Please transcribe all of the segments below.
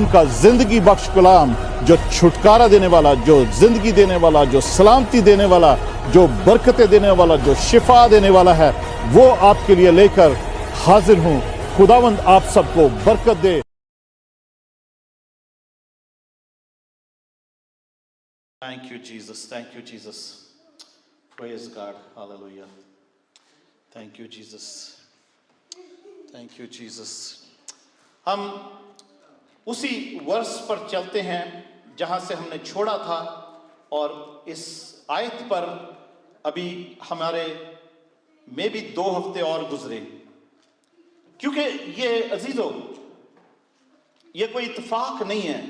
खुदावन का जिंदगी बख्श कलाम, जो छुटकारा देने वाला, जो जिंदगी देने वाला, जो सलामती देने वाला, जो बरकतें देने वाला, जो शिफा देने वाला है, वो आपके लिए लेकर हाजिर हूं। खुदावंद आप सबको बरकत दे। Thank you, Jesus. Thank you, Jesus. Praise God. Hallelujah. Thank you, Jesus. Thank you, Jesus. हम उसी वर्ष पर चलते हैं जहां से हमने छोड़ा था, और इस आयत पर अभी हमारे में भी 2 हफ्ते और गुजरे, क्योंकि ये अजीजों, ये कोई इत्तेफाक नहीं है।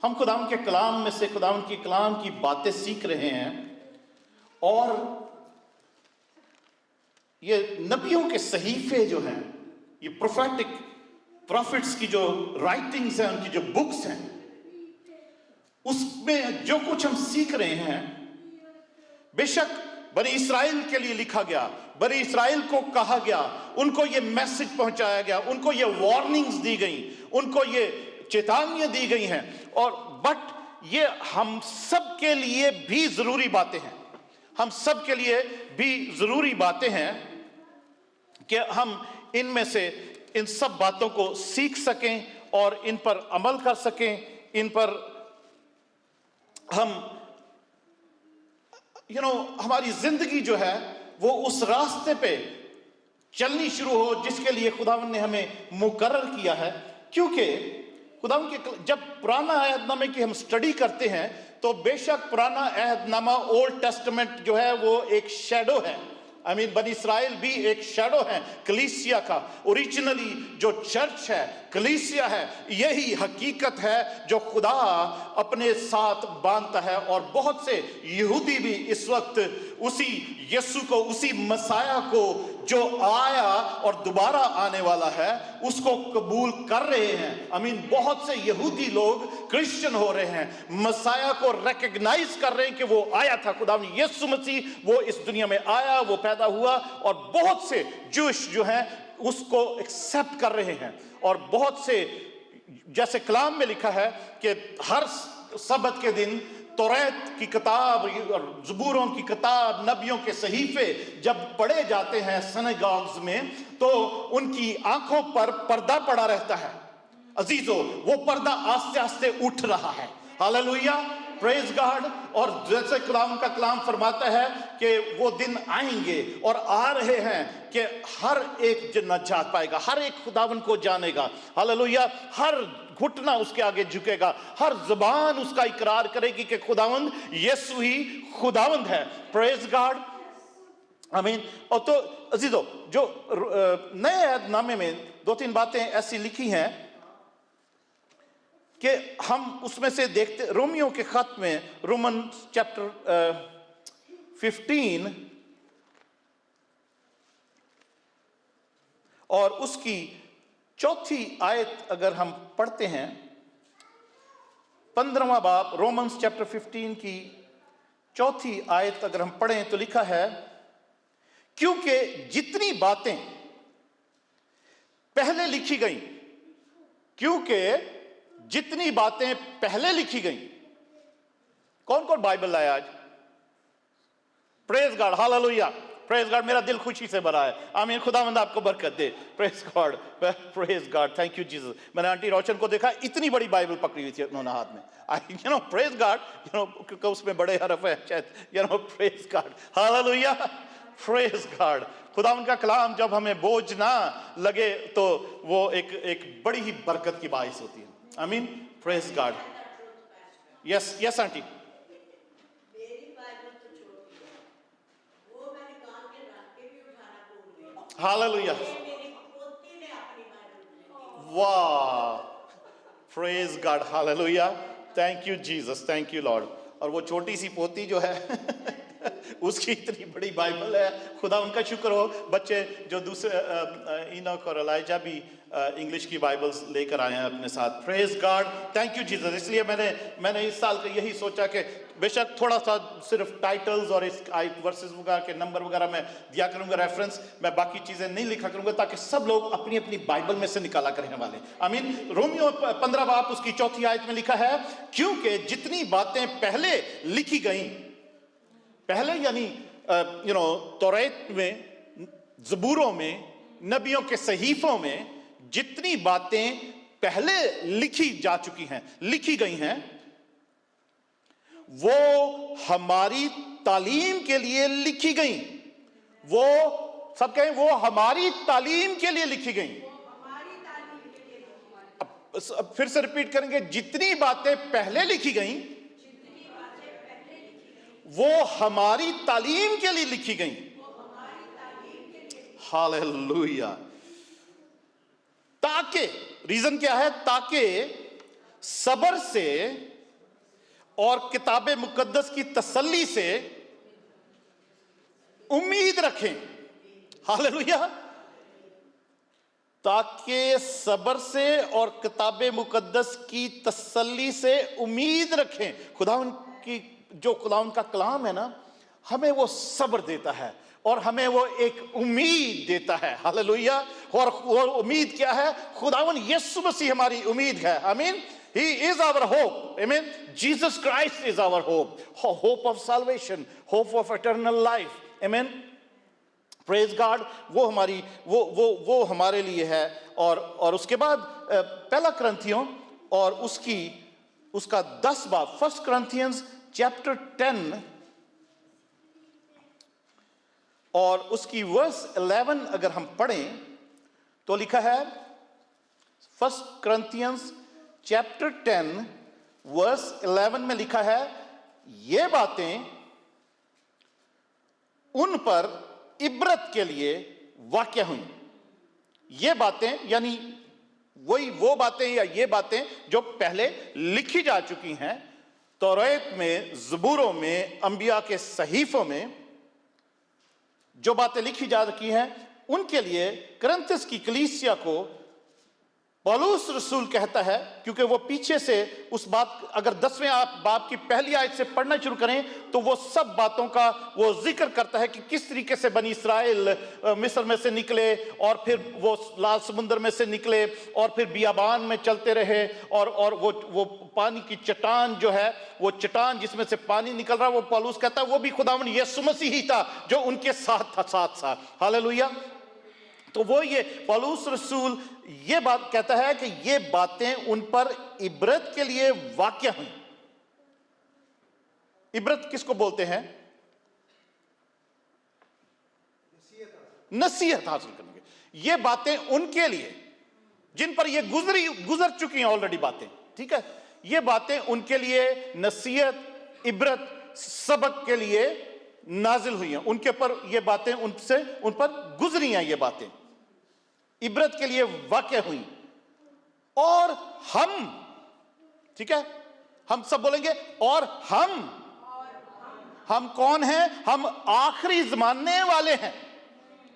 हम खुदावंद के कलाम में से, खुदावंद के कलाम की बातें सीख रहे हैं, और ये नबियों के सहीफे जो हैं, ये प्रोफेटिक प्रॉफिट्स की जो राइटिंग्स हैं, उनकी जो बुक्स हैं, उसमें जो कुछ हम सीख रहे हैं, बेशक बनी इस्राएल के लिए लिखा गया, बनी इस्राएल को कहा गया, उनको ये मैसेज पहुंचाया गया, उनको ये वार्निंग्स दी गई, उनको ये चेतावनियां दी गई हैं, और बट ये हम सब के लिए भी जरूरी बातें हैं। हम सब के लिए भी जरूरी बातें हैं कि हम इनमें से इन सब बातों को सीख सकें और इन पर अमल कर सकें। इन पर हम हमारी जिंदगी जो है वो उस रास्ते पे चलनी शुरू हो जिसके लिए खुदावंद ने हमें मुकर्रर किया है। क्योंकि खुदावंद के जब पुराना अहदनामे की हम स्टडी करते हैं, तो बेशक पुराना अहदनामा, ओल्ड टेस्टामेंट जो है वो एक शैडो है। बनी इस्राएल भी एक शैडो है कलीसिया का। ओरिजिनली जो चर्च है, कलीसिया है, यही हकीकत है जो खुदा अपने साथ बांधता है। और बहुत से यहूदी भी इस वक्त उसी यीशु को, उसी मसाया को जो आया और दोबारा आने वाला है, उसको कबूल कर रहे हैं। बहुत से यहूदी लोग क्रिश्चियन हो रहे हैं, मसाया को रिकॉग्नाइज कर रहे हैं कि वो आया था, खुदा यीशु मसीह वो इस दुनिया में आया, वो पैदा हुआ। और बहुत से जूश जो हैं उसको एक्सेप्ट कर रहे हैं। और बहुत से, जैसे कलाम में लिखा है कि हर सब्त के दिन तौरात की किताब और ज़बूरों की किताब, नबियों के सहीफे जब पढ़े जाते हैं सिनेगॉग्स में, तो उनकी आंखों पर पर्दा पड़ा रहता है। अजीजों, वो पर्दा आस्ते आस्ते उठ रहा है। Hallelujah, praise God. और जैसे कलाम का कलाम फरमाता है कि वो दिन आएंगे और आ रहे हैं कि हर एक नजात पाएगा, हर एक खुदावन को जानेगा। हालेलुया, हर घुटना उसके आगे झुकेगा, हर जुबान उसका इकरार करेगी कि खुदावंद यीशु ही खुदावंद है। प्रेज गॉड, आमीन। और तो अजीजों, जो नए अहदनामे में 2-3 बातें ऐसी लिखी हैं कि हम उसमें से देखते, रोमियो के खत में, रोमन चैप्टर 15 और उसकी 4थी आयत अगर हम पढ़ते हैं, 15वां बाब, रोमन्स चैप्टर 15 की 4थी आयत अगर हम पढ़ें तो लिखा है, क्योंकि जितनी बातें पहले लिखी गई, क्योंकि जितनी बातें पहले लिखी गई। कौन कौन बाइबल लाया आज? Praise God, hallelujah, praise God. मेरा दिल खुशी से भरा है। आमीन, खुदावंद आपको बरकत दे। Praise God, praise God, thank you Jesus. मैंने आंटी रोशन को देखा, इतनी बड़ी बाइबल पकड़ी हुई थी उन्होंने हाथ में। प्रेज गॉड, क्योंकि उसमें बड़े हरफ है शायद। Praise God, hallelujah, praise God. खुदावंद का कलाम जब हमें बोझ ना लगे तो वो एक बड़ी ही बरकत की बाइस होती है। आमीन, praise God. Yes yes aunty. Hallelujah, वाह, praise God, hallelujah, thank you Jesus, thank you Lord. और वो छोटी सी पोती जो है उसकी इतनी बड़ी बाइबल है। खुदा उनका शुक्र हो, बच्चे जो दूसरे इनोक और एलाइजा भी इंग्लिश की बाइबल्स लेकर आए हैं अपने साथ। Praise God, thank you Jesus. इसलिए मैंने इस साल का यही सोचा कि बेशक थोड़ा सा सिर्फ टाइटल्स और इस वर्सेस वगैरह के नंबर वगैरह मैं दिया करूंगा रेफरेंस, मैं बाकी चीजें नहीं लिखा करूंगा ताकि सब लोग अपनी अपनी बाइबल में से निकाला करने वाले। आमीन। रोमियो 15 बाब उसकी 4 आयत में लिखा है, क्योंकि जितनी बातें पहले लिखी गई, पहले यानी तौरात में, ज़बूरों में, नबियों के सहीफों में जितनी बातें पहले लिखी जा चुकी हैं, लिखी गई हैं, वो हमारी तालीम के लिए लिखी गई। वो सब कहें, वो हमारी तालीम के लिए लिखी गई। अब फिर से रिपीट करेंगे, जितनी बातें पहले लिखी गई वो हमारी तालीम के लिए लिखी गई। हालेलुया। ताकि, रीजन क्या है? ताकि सब्र से और किताबे मुकद्दस की तसल्ली से उम्मीद रखें। हालेलुया। ताकि सब्र से और किताबे मुकद्दस की तसल्ली से उम्मीद रखें। खुदावन की जो खुदावन का कलाम है ना, हमें वो सब्र देता है और हमें वो एक उम्मीद देता है। हालेलुया। और वो उम्मीद क्या है? खुदावन यीशु मसीह हमारी उम्मीद है। आमीन। He is our hope. Amen. Jesus Christ is our hope. Hope of salvation, hope of eternal life. Amen. Praise God. वो हमारी वो हमारे लिए है। और उसके बाद पहला करंथियों और उसका 10 बाब, 1 Corinthians chapter 10 और उसकी वर्स 11 अगर हम पढ़ें तो लिखा है, 1 Corinthians चैप्टर 10 वर्स 11 में लिखा है, ये बातें उन पर इबरत के लिए वाक़या हुई। ये बातें यानी वो बातें या ये बातें जो पहले लिखी जा चुकी हैं तौरात में, ज़बूरों में, अंबिया के सहीफों में जो बातें लिखी जा चुकी हैं, उनके लिए कुरिन्थुस की कलीसिया को पौलुस रसूल कहता है, क्योंकि वो पीछे से उस बात, अगर 10वें बाब की पहली आयत से पढ़ना शुरू करें तो वो सब बातों का वो जिक्र करता है कि किस तरीके से बनी इसराइल मिस्र में से निकले और फिर वो लाल समुद्र में से निकले और फिर बियाबान में चलते रहे और वो पानी की चट्टान जो है, वो चट्टान जिसमें से पानी निकल रहा है, वो पौलुस कहता है वो भी खुदावन यीशु मसीह ही था जो उनके साथ था, साथ। हालेलुया। तो वो ये पौलुस रसूल ये बात कहता है कि ये बातें उन पर इबरत के लिए वाक़या हुई। इबरत किसको बोलते हैं? नसीहत हासिल करने के। ये बातें उनके लिए जिन पर ये गुजर चुकी हैं ऑलरेडी बातें, ठीक है। ये बातें उनके लिए नसीहत, इबरत, सबक के लिए नाजिल हुई हैं। उनके पर ये बातें उन पर गुजरी हैं, ये बातें इबरत के लिए वाक़या हुई। और हम, ठीक है, हम सब बोलेंगे और हम कौन हैं? हम आखिरी ज़माने वाले हैं।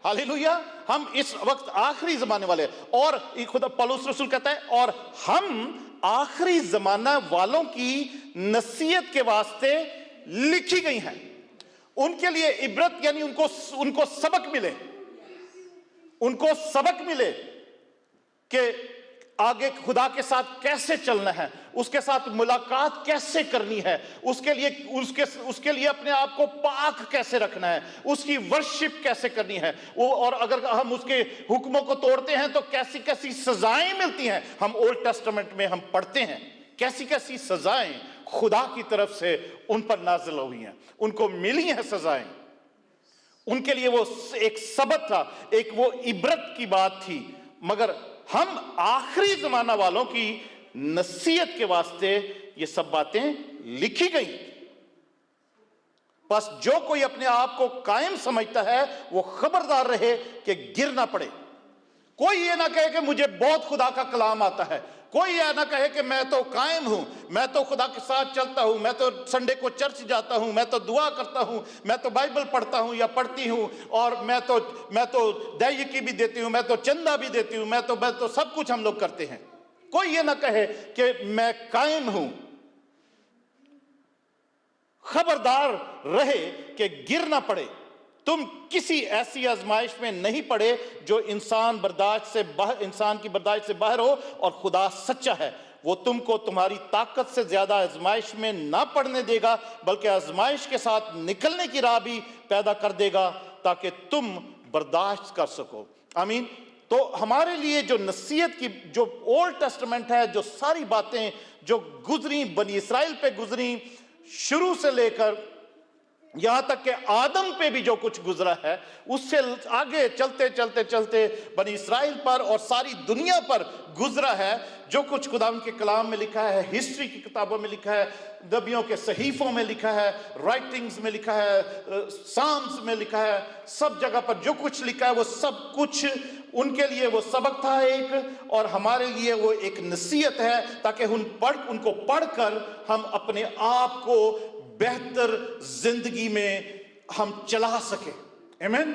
हालेलुया। हम इस वक्त आखिरी ज़माने वाले हैं। और खुदा पौलुस रसूल कहता है और हम आखिरी ज़माना वालों की नसीहत के वास्ते लिखी गई हैं। उनके लिए इबरत यानी उनको सबक मिले, उनको सबक मिले कि आगे खुदा के साथ कैसे चलना है, उसके साथ मुलाकात कैसे करनी है, उसके लिए अपने आप को पाक कैसे रखना है, उसकी वर्शिप कैसे करनी है वो, और अगर हम उसके हुक्मों को तोड़ते हैं तो कैसी कैसी सजाएं मिलती हैं। हम ओल्ड टेस्टामेंट में हम पढ़ते हैं कैसी कैसी सजाएं खुदा की तरफ से उन पर नाजिल हुई हैं, उनको मिली हैं सजाएं। उनके लिए वो एक सबक था, एक वो इबरत की बात थी। मगर हम आखिरी जमाना वालों की नसीहत के वास्ते ये सब बातें लिखी गई। बस जो कोई अपने आप को कायम समझता है वो खबरदार रहे कि गिर ना पड़े। कोई ये ना कहे कि मुझे बहुत खुदा का कलाम आता है, कोई यह ना कहे कि मैं तो कायम हूं, मैं तो खुदा के साथ चलता हूं, मैं तो संडे को चर्च जाता हूं, मैं तो दुआ करता हूं, मैं तो बाइबल पढ़ता हूं या पढ़ती हूं, और मैं तो दैय की भी देती हूं, मैं तो चंदा भी देती हूं, मैं तो सब कुछ हम लोग करते हैं। कोई ये ना कहे कि मैं कायम हूं। खबरदार रहे कि गिर ना पड़े, तुम किसी ऐसी आजमाइश में नहीं पड़े जो इंसान की बर्दाश्त से बाहर हो, और खुदा सच्चा है, वो तुमको तुम्हारी ताकत से ज्यादा आजमाइश में ना पड़ने देगा, बल्कि आजमाइश के साथ निकलने की राह भी पैदा कर देगा ताकि तुम बर्दाश्त कर सको। आमीन। तो हमारे लिए जो नसीहत की जो ओल्ड टेस्टामेंट है, जो सारी बातें जो गुजरी, बनी इसराइल पे गुजरी, शुरू से लेकर यहां तक कि आदम पे भी जो कुछ गुजरा है, उससे आगे चलते चलते चलते बनी इसराइल पर और सारी दुनिया पर गुजरा है, जो कुछ खुदावंद के कलाम में लिखा है, हिस्ट्री की किताबों में लिखा है, नबियों के सहीफों में लिखा है, राइटिंग्स में लिखा है, साम्स में लिखा है, सब जगह पर जो कुछ लिखा है वो सब कुछ उनके लिए वो सबक था एक, और हमारे लिए वो एक नसीहत है, ताकि उनको पढ़कर हम अपने आप को बेहतर जिंदगी में हम चला सके। आमीन,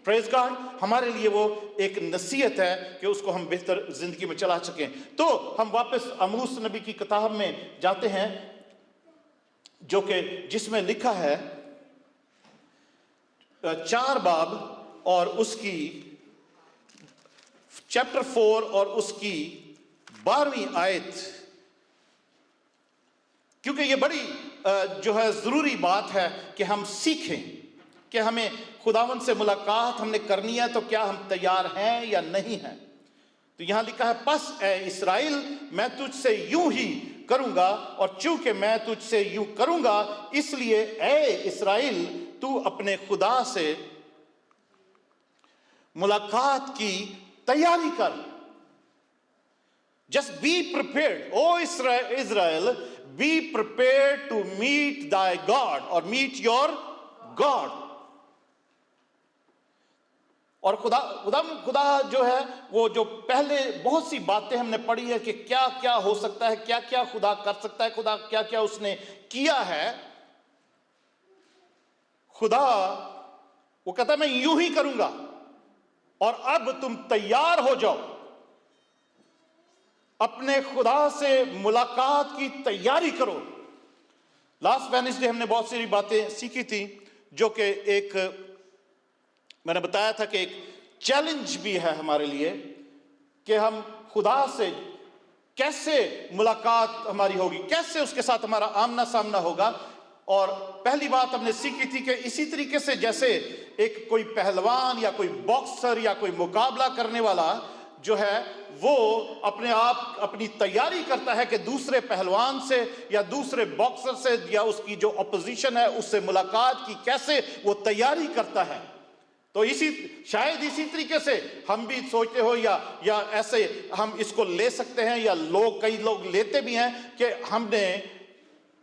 प्रेज गॉड। हमारे लिए वो एक नसीहत है कि उसको हम बेहतर जिंदगी में चला सकें। तो हम वापस आमोस नबी की किताब में जाते हैं, जो कि जिसमें लिखा है 4 बाब और उसकी चैप्टर 4 और उसकी 12वीं आयत, क्योंकि ये बड़ी जो है जरूरी बात है कि हम सीखें कि हमें खुदावंद से मुलाकात हमने करनी है, तो क्या हम तैयार हैं या नहीं हैं। तो यहां लिखा है, बस ए इस्राएल, मैं तुझसे यूं ही करूंगा, और चूंकि मैं तुझसे यूं करूंगा, इसलिए ए इस्राएल, तू अपने खुदा से मुलाकात की तैयारी कर। Just be prepared O Israel, be prepared to meet thy God or meet your God। और खुदा जो है, वो जो पहले बहुत सी बातें हमने पढ़ी है कि क्या क्या हो सकता है, क्या क्या खुदा कर सकता है, खुदा क्या क्या उसने किया है। खुदा वो कहता है मैं यूं ही करूंगा, और अब तुम तैयार हो जाओ, अपने खुदा से मुलाकात की तैयारी करो। लास्ट वेडनेसडे हमने बहुत सारी बातें सीखी थी, जो कि एक मैंने बताया था कि एक चैलेंज भी है हमारे लिए कि हम खुदा से कैसे मुलाकात हमारी होगी, कैसे उसके साथ हमारा आमना सामना होगा। और पहली बात हमने सीखी थी कि इसी तरीके से जैसे एक कोई पहलवान या कोई बॉक्सर या कोई मुकाबला करने वाला जो है, वो अपने आप अपनी तैयारी करता है कि दूसरे पहलवान से या दूसरे बॉक्सर से या उसकी जो अपोजिशन है उससे मुलाकात की कैसे वो तैयारी करता है। तो शायद इसी तरीके से हम भी सोचते हो या ऐसे हम इसको ले सकते हैं, या कई लोग लेते भी हैं कि हमने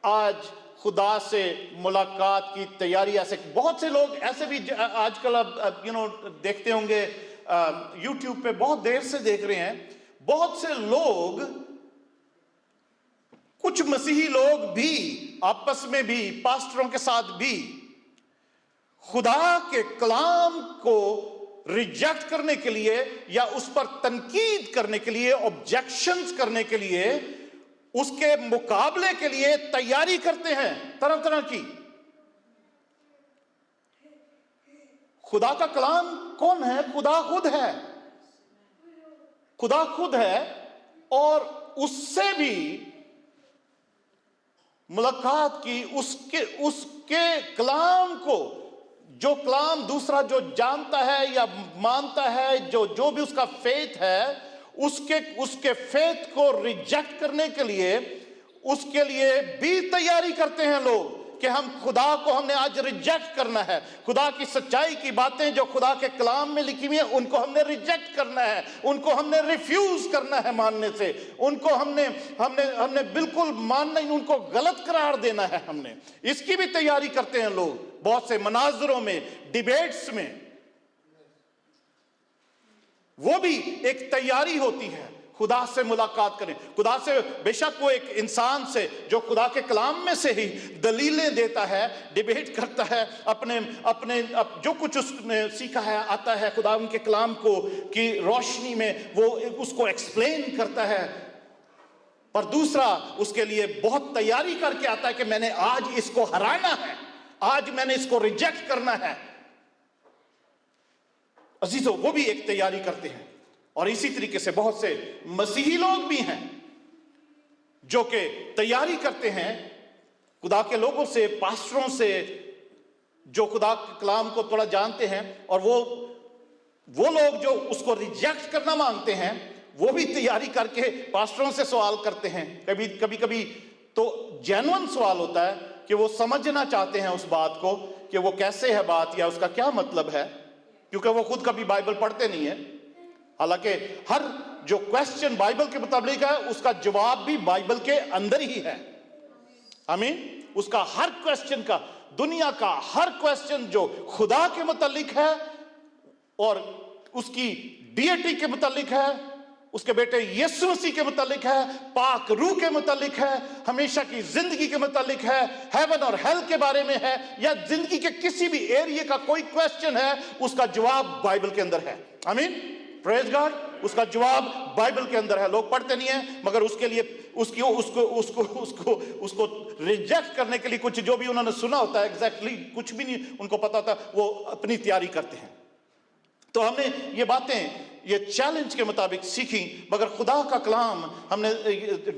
आज खुदा से मुलाकात की तैयारी। ऐसे बहुत से लोग ऐसे भी आजकल अब देखते होंगे, यूट्यूब पे बहुत देर से देख रहे हैं, बहुत से लोग, कुछ मसीही लोग भी आपस में भी, पास्टरों के साथ भी, खुदा के कलाम को रिजेक्ट करने के लिए या उस पर तनकीद करने के लिए, ऑब्जेक्शंस करने के लिए, उसके मुकाबले के लिए तैयारी करते हैं तरह तरह की। खुदा का कलाम कौन है? खुदा खुद है, खुदा खुद है, और उससे भी मुलाकात की, उसके कलाम को, जो कलाम दूसरा जो जानता है या मानता है, जो भी उसका फेथ है, उसके फेथ को रिजेक्ट करने के लिए, उसके लिए भी तैयारी करते हैं लोग कि हम खुदा को हमने आज रिजेक्ट करना है। खुदा की सच्चाई की बातें जो खुदा के कलाम में लिखी हुई है, उनको हमने रिजेक्ट करना है, उनको हमने रिफ्यूज करना है मानने से, उनको हमने बिल्कुल मानना ही, उनको गलत करार देना है हमने। इसकी भी तैयारी करते हैं लोग, बहुत से मनाजरों में, डिबेट्स में, वो भी एक तैयारी होती है खुदा से मुलाकात करें। खुदा से बेशक वो एक इंसान से जो खुदा के कलाम में से ही दलीलें देता है, डिबेट करता है, अपने जो कुछ उसने सीखा है आता है खुदा उनके कलाम को की रोशनी में वो उसको एक्सप्लेन करता है, पर दूसरा उसके लिए बहुत तैयारी करके आता है कि मैंने आज इसको हराना है, आज मैंने इसको रिजेक्ट करना है। अजीजों, वो भी एक तैयारी करते हैं। और इसी तरीके से बहुत से मसीही लोग भी हैं जो कि तैयारी करते हैं खुदा के लोगों से, पास्टरों से, जो खुदा के कलाम को थोड़ा जानते हैं, और वो लोग जो उसको रिजेक्ट करना मांगते हैं, वो भी तैयारी करके पास्टरों से सवाल करते हैं। कभी तो जेन्युइन सवाल होता है कि वो समझना चाहते हैं उस बात को कि वो कैसे है बात, या उसका क्या मतलब है, क्योंकि वो खुद कभी बाइबल पढ़ते नहीं है। हालांकि हर जो क्वेश्चन बाइबल के मुताबिक है, उसका जवाब भी बाइबल के अंदर ही है। आमीन। उसका हर क्वेश्चन का, दुनिया का हर क्वेश्चन जो खुदा के मुतालिक है और उसकी डीएटी के मुतालिक है, उसके बेटे यीशु मसीह के मुतालिक है, पाक रूह के मुतालिक है, हमेशा की जिंदगी के मुतालिक है, हेवन और हेल के बारे में है, या जिंदगी के किसी भी एरिया का कोई क्वेश्चन है, उसका जवाब बाइबल के अंदर है। आमीन, प्रेज गॉड। उसका जवाब बाइबल के अंदर है। लोग पढ़ते नहीं है, मगर उसके लिए उसको रिजेक्ट करने के लिए कुछ जो भी उन्होंने सुना होता है, एग्जैक्टली कुछ भी नहीं उनको पता होता, वो अपनी तैयारी करते हैं। तो हमने ये बातें ये चैलेंज के मुताबिक सीखी, मगर खुदा का कलाम हमने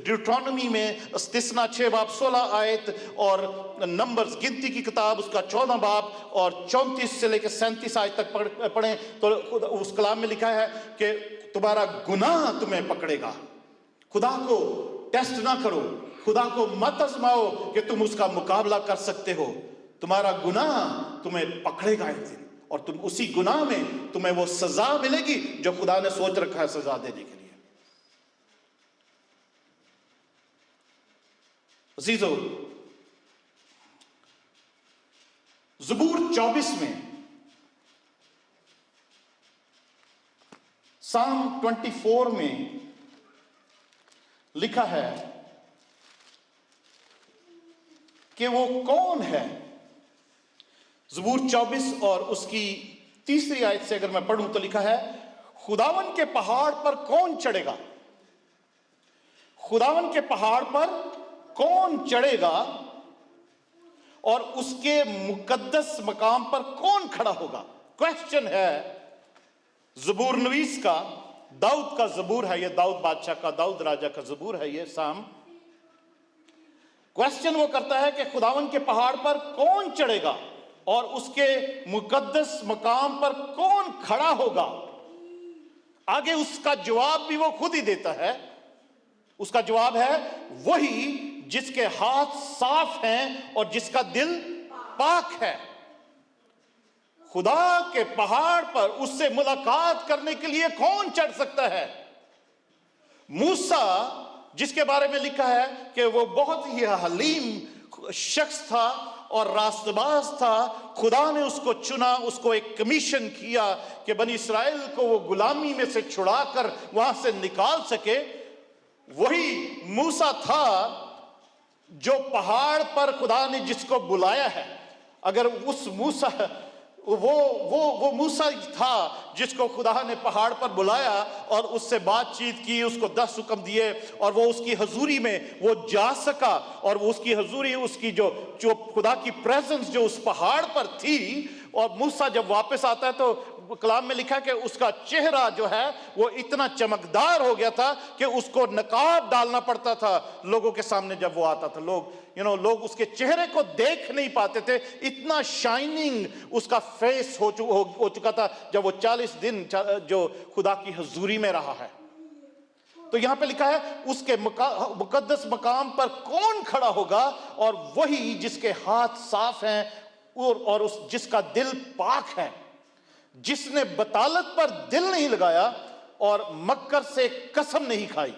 ड्यूटोनॉमी में इस्तिस्ना 6 बाब 16 आयत और नंबर्स गिनती की किताब उसका 14 बाब और 34 से लेकर 37 आयत तक पढ़ें तो उस कलाम में लिखा है कि तुम्हारा गुनाह तुम्हें पकड़ेगा। खुदा को टेस्ट ना करो, खुदा को मत आजमाओ कि तुम उसका मुकाबला कर सकते हो। तुम्हारा गुनाह तुम्हें पकड़ेगा एक दिन, और तुम उसी गुनाह में तुम्हें वो सजा मिलेगी जो खुदा ने सोच रखा है सजा देने के लिए। अजीजों, ज़बूर 24 में, साम 24 में लिखा है कि वो कौन है। ज़बूर 24 और उसकी 3री आयत से अगर मैं पढ़ूं तो लिखा है, खुदावन के पहाड़ पर कौन चढ़ेगा, खुदावन के पहाड़ पर कौन चढ़ेगा, और उसके मुकद्दस मकाम पर कौन खड़ा होगा। क्वेश्चन है ज़बूर नवीस का, दाऊद का ज़बूर है ये, दाऊद बादशाह का, दाऊद राजा का ज़बूर है ये साम। क्वेश्चन वो करता है कि खुदावन के पहाड़ पर कौन चढ़ेगा और उसके मुकद्दस मकाम पर कौन खड़ा होगा। आगे उसका जवाब भी वो खुद ही देता है। उसका जवाब है वही जिसके हाथ साफ हैं और जिसका दिल पाक है। खुदा के पहाड़ पर उससे मुलाकात करने के लिए कौन चढ़ सकता है। मूसा, जिसके बारे में लिखा है कि वो बहुत ही हलीम शख्स था और रास्तबाज था, खुदा ने उसको चुना, उसको एक कमीशन किया कि बनी इस्राएल को वो गुलामी में से छुड़ाकर वहां से निकाल सके। वही मूसा था जो पहाड़ पर खुदा ने जिसको बुलाया है। अगर उस मूसा वो मूसा था जिसको खुदा ने पहाड़ पर बुलाया और उससे बातचीत की, उसको 10 हुक्म दिए और वो उसकी हजूरी में वो जा सका, और वो उसकी हजूरी, उसकी जो खुदा की प्रेजेंस जो उस पहाड़ पर थी। और मूसा जब वापस आता है तो कलाम में लिखा कि उसका चेहरा जो है वो इतना चमकदार हो गया था कि उसको नकाब डालना पड़ता था लोगों के सामने जब वो आता था। लोग उसके चेहरे को देख नहीं पाते थे, इतना शाइनिंग उसका फेस हो चुका था जब वो 40 दिन जो खुदा की हजूरी में रहा है। तो यहां पे लिखा है उसके मुकद्दस मकाम पर कौन खड़ा होगा, और वही जिसके हाथ साफ हैं और जिसका दिल पाक है, जिसने बतालत पर दिल नहीं लगाया और मक्कर से कसम नहीं खाई,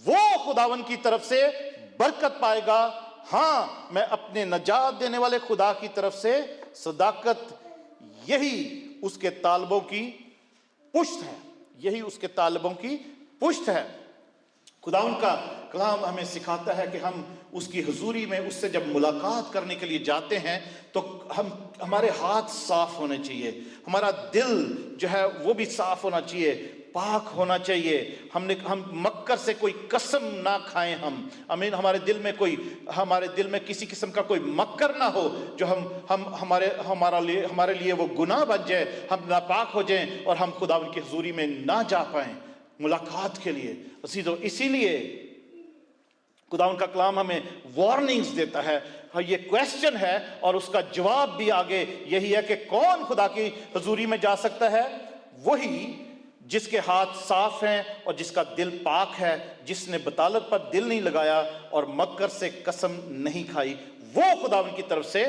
वो खुदावन की तरफ से बरकत पाएगा। हां, मैं अपने नजात देने वाले खुदा की तरफ से सदाकत, यही उसके तालबों की पुष्ट है, यही उसके तालबों की पुष्ट है। खुदावन का कलाम हमें सिखाता है कि हम उसकी हुजूरी में उससे जब मुलाकात करने के लिए जाते हैं तो हमारे हाथ साफ होने चाहिए, हमारा दिल जो है वो भी साफ होना चाहिए, पाक होना चाहिए। हम मक्कर से कोई कसम ना खाएं। हम आमीन, हमारे दिल में किसी किस्म का कोई मक्कर ना हो जो हमारे लिए वो गुनाह बन जाए, हम नापाक हो जाएं और हम खुदावंद की हुजूरी में ना जा पाएं मुलाकात के लिए। इसीलिए खुदावंद का कलाम हमें वार्निंग्स देता है। ये क्वेश्चन है और उसका जवाब भी आगे यही है कि कौन खुदा की हुजूरी में जा सकता है? वही जिसके हाथ साफ हैं और जिसका दिल पाक है, जिसने बतालत पर दिल नहीं लगाया और मक्कर से कसम नहीं खाई, वो खुदावंद की तरफ से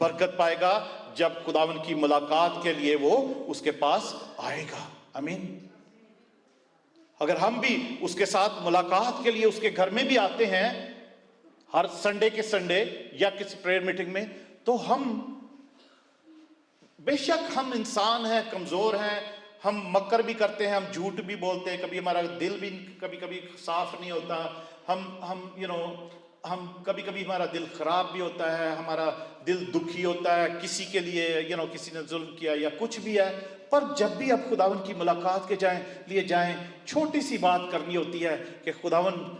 बरकत पाएगा जब खुदावंद की मुलाकात के लिए वो उसके पास आएगा। आमीन। अगर हम भी उसके साथ मुलाकात के लिए उसके घर में भी आते हैं हर संडे के संडे या किसी प्रेयर मीटिंग में, तो हम बेशक हम इंसान हैं, कमजोर हैं, हम मक्कर भी करते हैं, हम झूठ भी बोलते हैं, कभी हमारा दिल भी कभी कभी साफ नहीं होता, हम कभी कभी हमारा दिल खराब भी होता है, हमारा दिल दुखी होता है किसी के लिए, किसी ने जुल्म किया या कुछ भी है। पर जब भी आप खुदावंद की मुलाकात के लिए जाएं, छोटी सी बात करनी होती है कि खुदावंद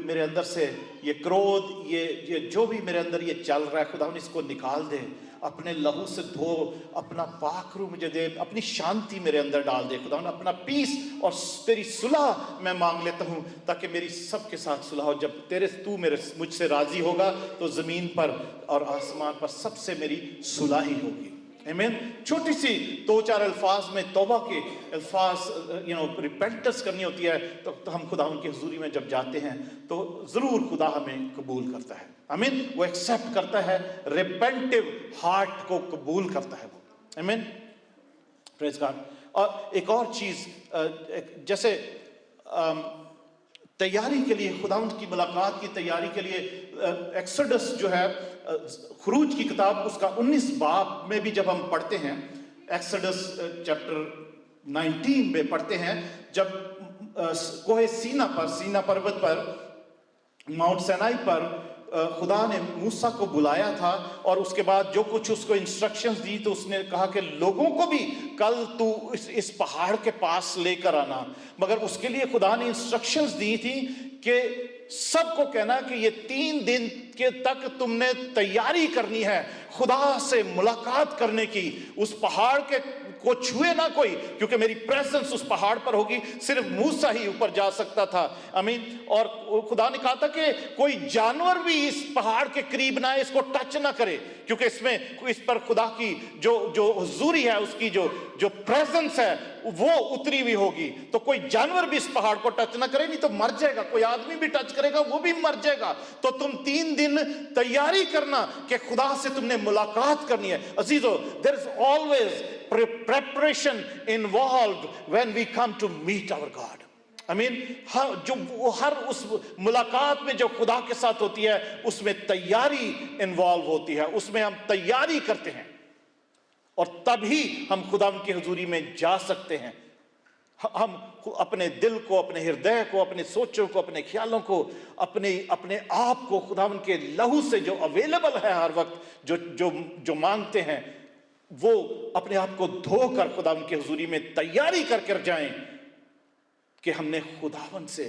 मेरे अंदर से ये क्रोध, ये जो भी मेरे अंदर ये चल रहा है, खुदावंद इसको निकाल दे, अपने लहू से धो, अपना पाक रूह मुझे दे, अपनी शांति मेरे अंदर डाल दे खुदावंद, अपना पीस और तेरी सुलह मैं मांग लेता हूँ ताकि मेरी सबके साथ सुलह हो। जब तू मुझसे राजी होगा तो ज़मीन पर और आसमान पर सबसे मेरी सुलह ही होगी। आमीन। छोटी सी 2-4 अल्फाज में तौबा के अल्फाज रिपेंटेंस करनी होती है, तो हम खुदा उनकी हुजूरी में जब जाते हैं तो ज़रूर खुदा हमें कबूल करता है। आमीन। वो एक्सेप्ट करता है, रिपेंटिव हार्ट को कबूल करता है वो। आमीन, प्रेज़ गॉड। और एक और चीज़, जैसे तैयारी के लिए, खुदावंद की मुलाकात की तैयारी के लिए एक्सोडस जो है, खुरूज की किताब उसका 19 बाब में भी जब हम पढ़ते हैं, एक्सोडस चैप्टर 19 में पढ़ते हैं, जब कोहे सीना पर्वत पर, माउंट सैनाई पर खुदा ने मूसा को बुलाया था और उसके बाद जो कुछ उसको इंस्ट्रक्शंस दी, तो उसने कहा कि लोगों को भी कल तू इस पहाड़ के पास लेकर आना। मगर उसके लिए खुदा ने इंस्ट्रक्शंस दी थी कि सबको कहना कि ये 3 दिन के तक तुमने तैयारी करनी है खुदा से मुलाकात करने की। उस पहाड़ के को छुए ना कोई, क्योंकि मेरी प्रेजेंस उस पहाड़ पर होगी। सिर्फ मूसा ही ऊपर जा सकता था। आमीन। और खुदा ने कहा था कि कोई जानवर भी इस पहाड़ के करीब ना आए, इसको टच ना करे, क्योंकि इस पर खुदा की जो हुजूरी है, उसकी जो प्रेजेंस है वो उतरी हुई होगी। तो कोई जानवर भी इस पहाड़ को टच ना करे, नहीं तो मर जाएगा। कोई आदमी भी टच करेगा वो भी मर जाएगा। तो तुम 3 दिन तैयारी करना कि खुदा से तुमने मुलाकात करनी है। अजीजों, there is always preparation involved when we come to meet our God. I mean, हर उस मुलाकात में जो खुदा के साथ होती है उसमें तैयारी इन्वॉल्व होती है, उसमें हम तैयारी करते हैं और तभी हम खुदा की हुजूरी में जा सकते हैं। हम अपने दिल को, अपने हृदय को, अपने सोचों को, अपने ख्यालों को, अपने आप को खुदावन के लहू से जो अवेलेबल है हर वक्त, जो मांगते हैं, वो अपने आप को धोकर खुदावन की हुजूरी में तैयारी करके जाएं कि हमने खुदावन से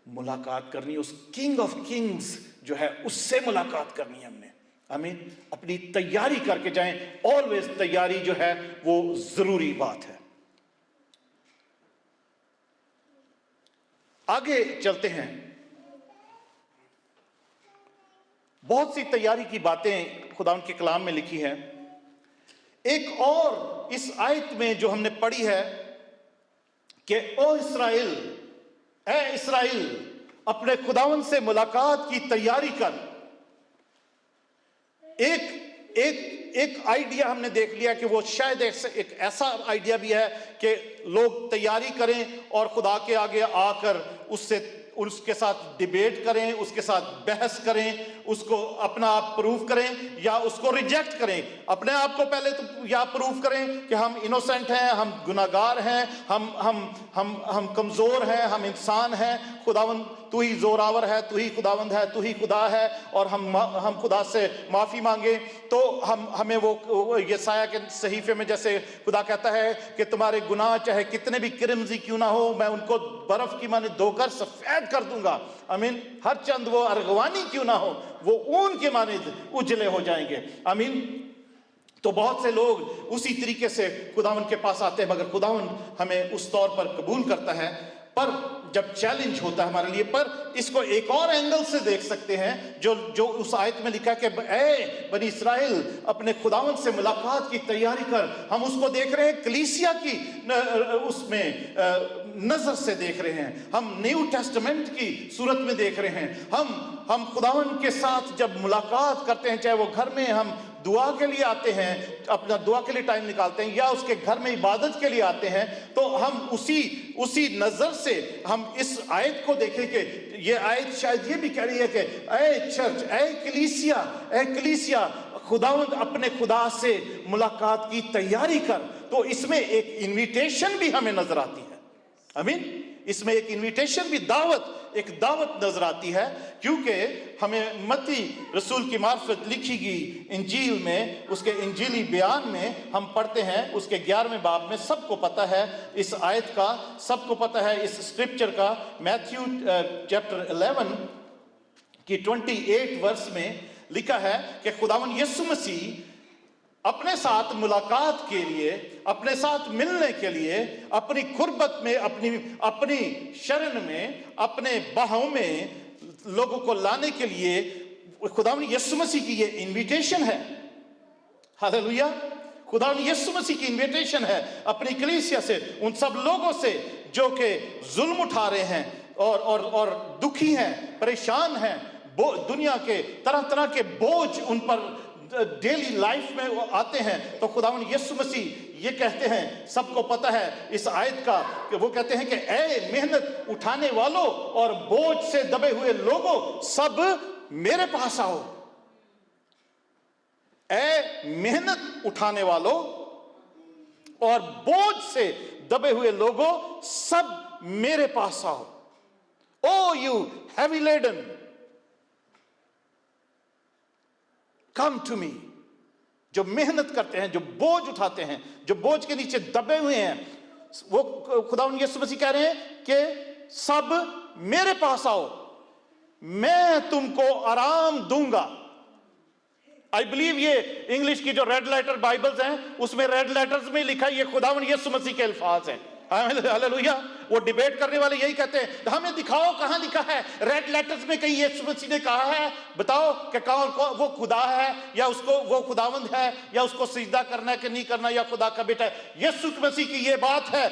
मुलाकात करनी, उस किंग ऑफ किंग्स जो है उससे मुलाकात करनी है हमने। आमीन। अपनी तैयारी करके जाएं। ऑलवेज तैयारी जो है वो जरूरी बात है। आगे चलते हैं। बहुत सी तैयारी की बातें खुदावन के कलाम में लिखी हैं। एक और इस आयत में जो हमने पढ़ी है कि ओ इस्राएल, ऐ इस्राएल, अपने खुदावन से मुलाकात की तैयारी कर। एक आइडिया हमने देख लिया कि वो शायद एक ऐसा आइडिया भी है कि लोग तैयारी करें और खुदा के आगे आकर उसके साथ डिबेट करें, उसके साथ बहस करें, उसको अपना आप प्रूव करें या उसको रिजेक्ट करें। अपने आप को पहले तो या प्रूव करें कि हम इनोसेंट हैं, हम गुनाहगार हैं, हम कमजोर हैं, हम इंसान हैं। खुदावन तू ही जोरावर है, तू ही खुदावंद है, तू ही खुदा है, और हम खुदा से माफ़ी मांगे तो हमें वो यशायाह के सहीफे में जैसे खुदा कहता है कि तुम्हारे गुनाह चाहे कितने भी किरमजी क्यों ना हो, मैं उनको बर्फ की माने धोकर सफेद कर दूंगा। आमीन। हर चंद वो अर्गवानी क्यों ना हो, वो ऊन के माने उजले हो जाएंगे। आमीन। तो बहुत से लोग उसी तरीके से खुदावन के पास आते हैं, मगर खुदावन हमें उस तौर पर कबूल करता है। पर जब चैलेंज होता है हमारे लिए, पर इसको एक और एंगल से देख सकते हैं, जो उस आयत में लिखा कि ए बनी इस्राएल अपने खुदावन से मुलाकात की तैयारी कर। हम उसको देख रहे हैं कलीसिया की उसमें नजर से देख रहे हैं, हम न्यू टेस्टामेंट की सूरत में देख रहे हैं। हम खुदावन के साथ जब मुलाकात करते हैं, चाहे वो घर में हम दुआ के लिए आते हैं, अपना दुआ के लिए टाइम निकालते हैं, या उसके घर में इबादत के लिए आते हैं, तो हम उसी नजर से हम इस आयत को देखें कि ये आयत शायद ये भी कह रही है कि ऐ चर्च, ऐ कलीसिया खुदावंद अपने खुदा से मुलाकात की तैयारी कर। तो इसमें एक इनविटेशन भी हमें नजर आती है। आमीन। इसमें एक इनविटेशन भी, एक दावत नजर आती है, क्योंकि हमें मत्ती रसूल की मार्फत लिखी गई इंजील में, उसके इंजीली बयान में हम पढ़ते हैं, उसके 11वें बाब में सबको पता है इस आयत का, सबको पता है इस स्क्रिप्चर का। मैथ्यू चैप्टर 11 की 28 वर्ष में लिखा है कि खुदावन यीशु मसीह अपने साथ मुलाकात के लिए, अपने साथ मिलने के लिए, अपनी खुरबत में, अपनी शरण में, अपने बाहों में लोगों को लाने के लिए खुदावन यीशु मसीह की ये इनविटेशन है। हालेलुया। खुदावन यीशु मसीह की इनविटेशन है अपनी कलीसिया से, उन सब लोगों से जो कि जुल्म उठा रहे हैं और दुखी हैं, परेशान हैं, दुनिया के तरह तरह के बोझ उन पर डेली लाइफ में वो आते हैं। तो खुदावन यीशु मसीह ये कहते हैं, सबको पता है इस आयत का, कि वो कहते हैं कि ऐ मेहनत उठाने वालों और बोझ से दबे हुए लोगों, सब मेरे पास आओ। ऐ मेहनत उठाने वालों और बोझ से दबे हुए लोगों, सब मेरे पास आओ। O you heavy laden, come to me. जो मेहनत करते हैं, जो बोझ उठाते हैं, जो बोझ के नीचे दबे हुए हैं, वो खुदावंद यीशु मसीह कह रहे हैं कि सब मेरे पास आओ, मैं तुमको आराम दूंगा। आई बिलीव ये इंग्लिश की जो रेड लेटर बाइबल्स हैं, उसमें रेड लेटर्स में लिखा है ये खुदावंद यीशु मसीह के अल्फाज हैं। हालेलुया। वो डिबेट करने वाले यही कहते हैं, हमें दिखाओ कहां लिखा है रेड लेटर्स में कहीं यीशु मसीह ने कहा है, बताओ कि कौन वो खुदा है, या उसको वो खुदावंद है, या उसको सिजदा करना है कि नहीं करना, या खुदा का बेटा है। यीशु मसीह की ये बात है,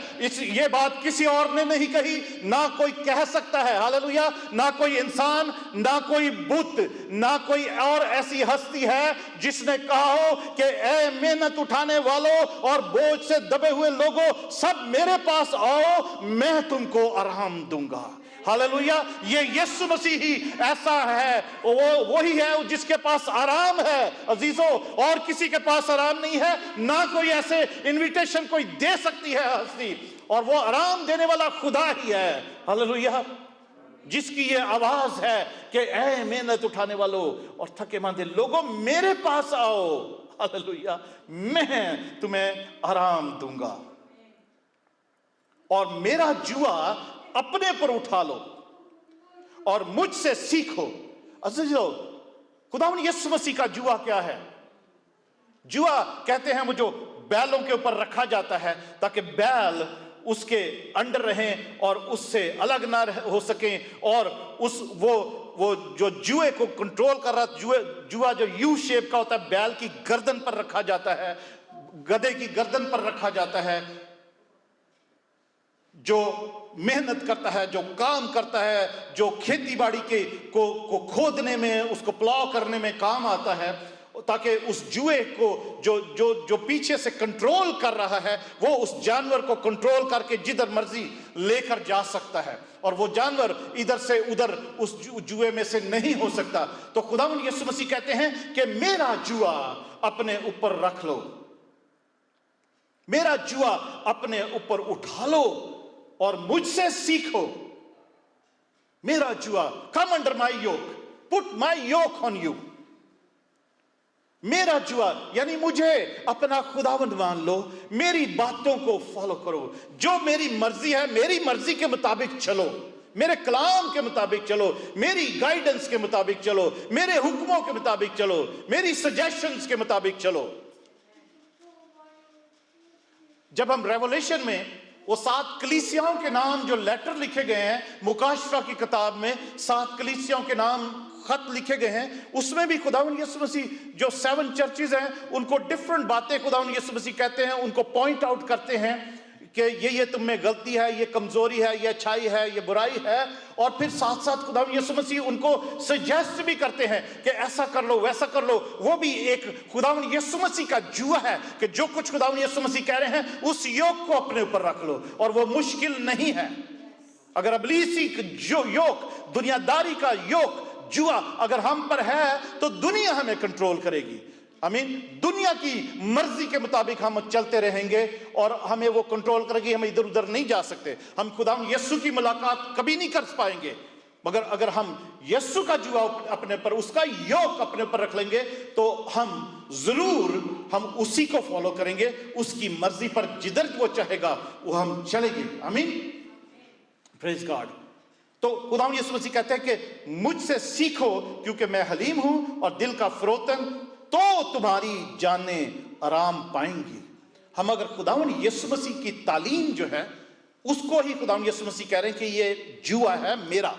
ये बात किसी और ने नहीं कही, ना कोई कह सकता है। हालेलुया। ना कोई इंसान, ना कोई बुत, ना कोई और ऐसी हस्ती है जिसने कहा हो कि ऐ मेहनत उठाने वालों और बोझ से दबे हुए लोगों, सब मेरे पास आओ, मैं तुमको आराम दूंगा। हालेलुया। ये यीशु मसीह ही ऐसा है, वो ही है जिसके पास आराम है अजीजों, और किसी के पास आराम नहीं है। ना कोई ऐसे इनविटेशन कोई दे सकती है हस्ती, और वो आराम देने वाला खुदा ही है। हालेलुया। जिसकी ये आवाज है कि ऐ मेहनत उठाने वालों और थके मांदे लोगों, मेरे पास आओ। हालेलुया। मैं तुम्हें आराम दूंगा और मेरा जुआ अपने पर उठा लो और मुझसे सीखो। अजीजों, खुदावंद यीशु मसीह का जुआ क्या है? जुआ कहते हैं वो जो बैलों के ऊपर रखा जाता है ताकि बैल उसके अंडर रहें और उससे अलग ना हो सकें, और वो जो जुए को कंट्रोल कर रहा, जुआ जो यू शेप का होता है, बैल की गर्दन पर रखा जाता है, गधे की गर्दन पर रखा जाता है। जो मेहनत करता है, जो काम करता है, जो खेती बाड़ी को खोदने में, उसको प्लाव करने में काम आता है, ताकि उस जुए को जो पीछे से कंट्रोल कर रहा है, वो उस जानवर को कंट्रोल करके जिधर मर्जी लेकर जा सकता है, और वो जानवर इधर से उधर उस जुए में से नहीं हो सकता। तो खुदावंद यीशु मसीह कहते हैं कि मेरा जुआ अपने ऊपर रख लो, मेरा जुआ अपने ऊपर उठा लो और मुझसे सीखो। मेरा जुआ, come under my yoke, put my yoke on you. मेरा जुआ यानी मुझे अपना खुदावंद मान लो, मेरी बातों को फॉलो करो, जो मेरी मर्जी है मेरी मर्जी के मुताबिक चलो, मेरे कलाम के मुताबिक चलो, मेरी गाइडेंस के मुताबिक चलो, मेरे हुक्मों के मुताबिक चलो, मेरी सजेशंस के मुताबिक चलो। जब हम रेवोल्यूशन में वो 7 कलीसियाओं के नाम जो लेटर लिखे गए हैं मुकाशफा की किताब में, 7 कलीसियाओं के नाम खत लिखे गए हैं, उसमें भी खुदावंद यीशु मसीह जो 7 चर्चेज हैं उनको डिफरेंट बातें खुदावंद यीशु मसीह कहते हैं, उनको पॉइंट आउट करते हैं कि ये तुम में गलती है, ये कमजोरी है, ये अच्छाई है, ये बुराई है। और फिर साथ साथ खुदावंद यीशु मसीह उनको सजेस्ट भी करते हैं कि ऐसा कर लो, वैसा कर लो। वो भी एक खुदावंद यीशु मसीह का जुआ है कि जो कुछ खुदावंद यीशु मसीह कह रहे हैं उस योग को अपने ऊपर रख लो, और वो मुश्किल नहीं है। अगर इब्लीसी जो योग, दुनियादारी का योग, जुआ अगर हम पर है तो दुनिया हमें कंट्रोल करेगी। आमीन। दुनिया की मर्जी के मुताबिक हम चलते रहेंगे और हमें वो कंट्रोल करेगी, हम इधर उधर नहीं जा सकते, हम खुदावंद यीशु की मुलाकात कभी नहीं कर पाएंगे। मगर अगर हम यीशु का जुआ अपने पर, उसका योग अपने ऊपर रख लेंगे तो हम जरूर हम उसी को फॉलो करेंगे, उसकी मर्जी पर जिधर वो चाहेगा वो हम चलेंगे। आमीन, प्रेज गॉड। तो खुदावंद यीशु मसीह कहते हैं कि मुझसे सीखो क्योंकि मैं हलीम हूं और दिल का फरोतन, तो तुम्हारी जानें आराम पाएंगी। हम अगर खुदावंद यीशु मसीह की तालीम जो है उसको ही खुदावंद यीशु मसीह कह रहे हैं कि ये जुआ है मेरा,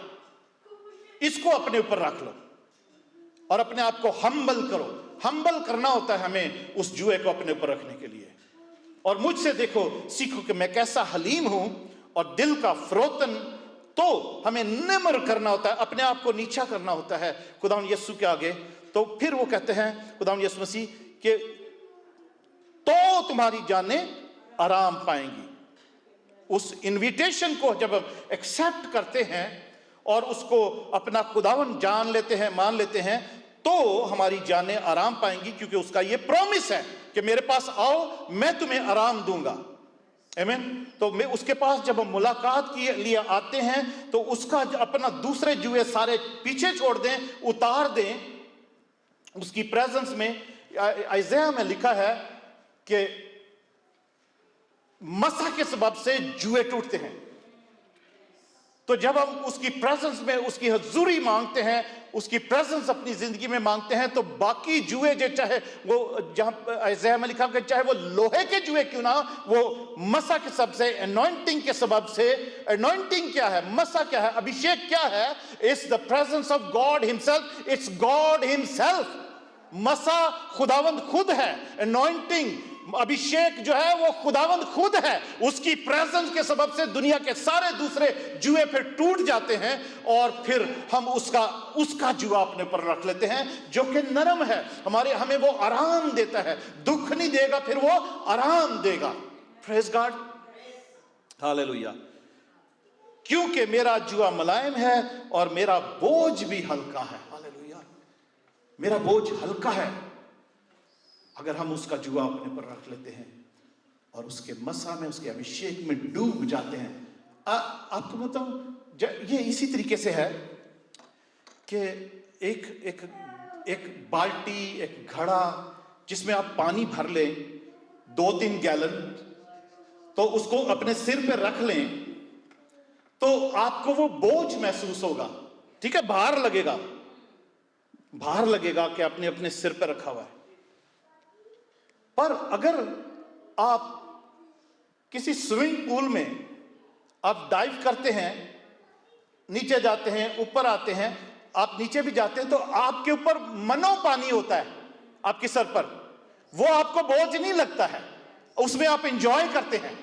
इसको अपने ऊपर रख लो और अपने आप को हम्बल करो। हम्बल करना होता है हमें उस जुए को अपने ऊपर रखने के लिए। और मुझसे देखो सीखो कि मैं कैसा हलीम हूं और दिल का फरोतन, तो हमें निम्र करना होता है, अपने आप को नीचा करना होता है खुदावंद यीशु के आगे। तो फिर वो कहते हैं खुदावंद यीशु मसीह कि तो तुम्हारी जानें आराम पाएंगी। उस इनविटेशन को जब हम एक्सेप्ट करते हैं और उसको अपना खुदावंद जान लेते हैं, मान लेते हैं, तो हमारी जानें आराम पाएंगी, क्योंकि उसका ये प्रॉमिस है कि मेरे पास आओ मैं तुम्हें आराम दूंगा। आमीन। तो मैं उसके पास जब हम मुलाकात के लिए आते हैं तो उसका अपना दूसरे जुए सारे पीछे छोड़ दें, उतार दें उसकी प्रेजेंस में। आइज़ाया में लिखा है कि मसा के सबब से जुए टूटते हैं। तो जब हम उसकी प्रेजेंस में उसकी हजूरी मांगते हैं, उसकी प्रेजेंस अपनी जिंदगी में मांगते हैं, तो बाकी जुए जो चाहे वो, जहां आइज़ाया में लिखा कि चाहे वो लोहे के जुए क्यों ना, वो मसा के सबब से, अनॉइंटिंग के सबब से। अनॉइंटिंग क्या है, मसा क्या है, अभिषेक क्या है? It's the presence of God himself, it's God himself. मसा खुदावंद खुद है, अनॉइंटिंग अभिषेक जो है वो खुदावंद खुद है। उसकी प्रेजेंस के सबब से दुनिया के सारे दूसरे जुए फिर टूट जाते हैं और फिर हम उसका जुआ अपने पर रख लेते हैं जो कि नरम है, हमें वो आराम देता है, दुख नहीं देगा, फिर वो आराम देगा। Praise God, hallelujah. क्योंकि मेरा जुआ मुलायम है और मेरा बोझ भी हल्का है। हालेलुया, मेरा बोझ हल्का है अगर हम उसका जुआ अपने पर रख लेते हैं और उसके मसा में, उसके अभिषेक में डूब जाते हैं। आपको बताऊं, ये इसी तरीके से है कि एक बाल्टी, एक घड़ा जिसमें आप पानी भर लें 2-3 गैलन, तो उसको अपने सिर पे रख लें तो आपको वो बोझ महसूस होगा। ठीक है, भार लगेगा कि आपने अपने सिर पे रखा हुआ है। पर अगर आप किसी स्विमिंग पूल में आप डाइव करते हैं, नीचे जाते हैं, ऊपर आते हैं, आप नीचे भी जाते हैं, तो आपके ऊपर मनो पानी होता है आपके सर पर, वो आपको बोझ नहीं लगता है, उसमें आप एंजॉय करते हैं।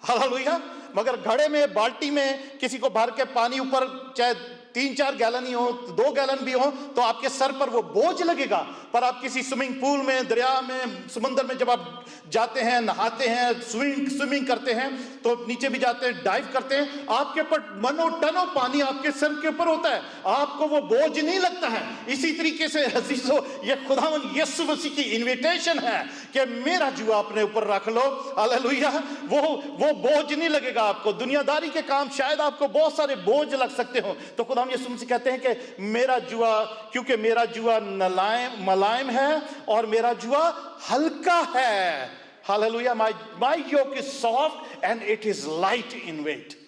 हालेलुया। मगर घड़े में, बाल्टी में किसी को भर के पानी ऊपर, चाहे 3-4 गैलन ही हो, 2 गैलन भी हो, तो आपके सर पर वो बोझ लगेगा। पर आप किसी स्विमिंग पूल में, दरिया में, समुद्र में जब आप जाते हैं, नहाते हैं, स्विमिंग करते हैं, तो नीचे भी जाते हैं, डाइव करते हैं, आपके ऊपर मनो टनो पानी आपके सर के ऊपर होता है, आपको वो बोझ नहीं लगता है। इसी तरीके से अजीजों, ये खुदावंद यीशु मसीह की इन्विटेशन है कि मेरा जुआ अपने ऊपर रख लो। हालेलुया। वो बोझ नहीं लगेगा आपको। दुनियादारी के काम शायद आपको बहुत सारे बोझ लग सकते हो, तो खुदा यीशु मसीह कहते हैं कि मेरा जुआ, क्योंकि मेरा जुआ मुलायम है और मेरा जुआ हल्का है। Hallelujah. My yoke is soft and it is light in weight.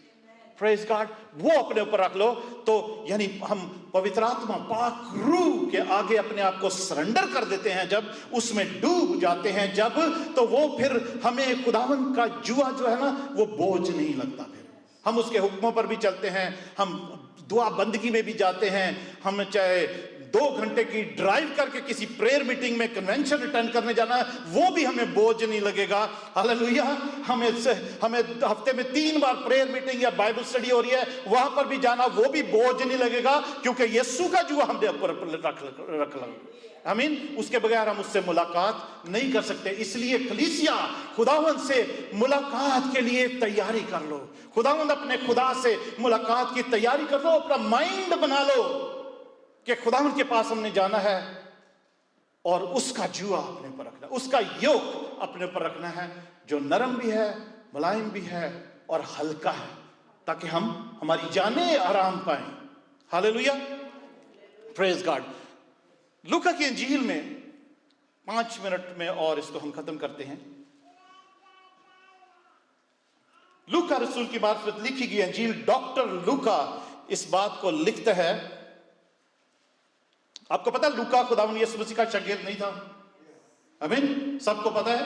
Praise God. वो अपने ऊपर रख लो तो यानी हम पवित्र आत्मा पाक रूह के आगे अपने आप को सरेंडर कर देते हैं, जब उसमें डूब जाते हैं जब, तो वो फिर हमें खुदावंद का जुआ जो है ना वो बोझ नहीं लगता। फिर हम उसके हुक्मों पर भी चलते हैं, हम दुआ बंदगी में भी जाते हैं, हम चाहे 2 घंटे की ड्राइव करके किसी प्रेयर मीटिंग में कन्वेंशन अटेंड करने जाना है, वो भी हमें बोझ नहीं लगेगा। हालेलुया। हमें हफ्ते में 3 बार प्रेयर मीटिंग या बाइबल स्टडी हो रही है, वहां पर भी जाना वो भी बोझ नहीं लगेगा, क्योंकि यीशु का जुआ हमने ऊपर रख ला। आमीन। उसके बगैर हम उससे मुलाकात नहीं कर सकते। इसलिए कलीसिया, खुदावंद से मुलाकात के लिए तैयारी कर लो। खुदावंद अपने खुदा से मुलाकात की तैयारी कर लो, अपना माइंड बना लो कि खुदावंद के पास हमने जाना है और उसका जुआ अपने पर रखना, उसका योक अपने पर रखना है, जो नरम भी है, मुलायम भी है और हल्का है, ताकि हम हमारी जानें आराम पाएं। हालेलुया। Praise God. लूका की इंजील में 5 मिनट में और इसको हम खत्म करते हैं। लूका रसूल की मार्फत लिखी गई इंजील, डॉक्टर लूका इस बात को लिखता है। आपको पता है लूका खुदावंद यीशु मसीह का शागिर्द नहीं था। आमीन। सबको पता है।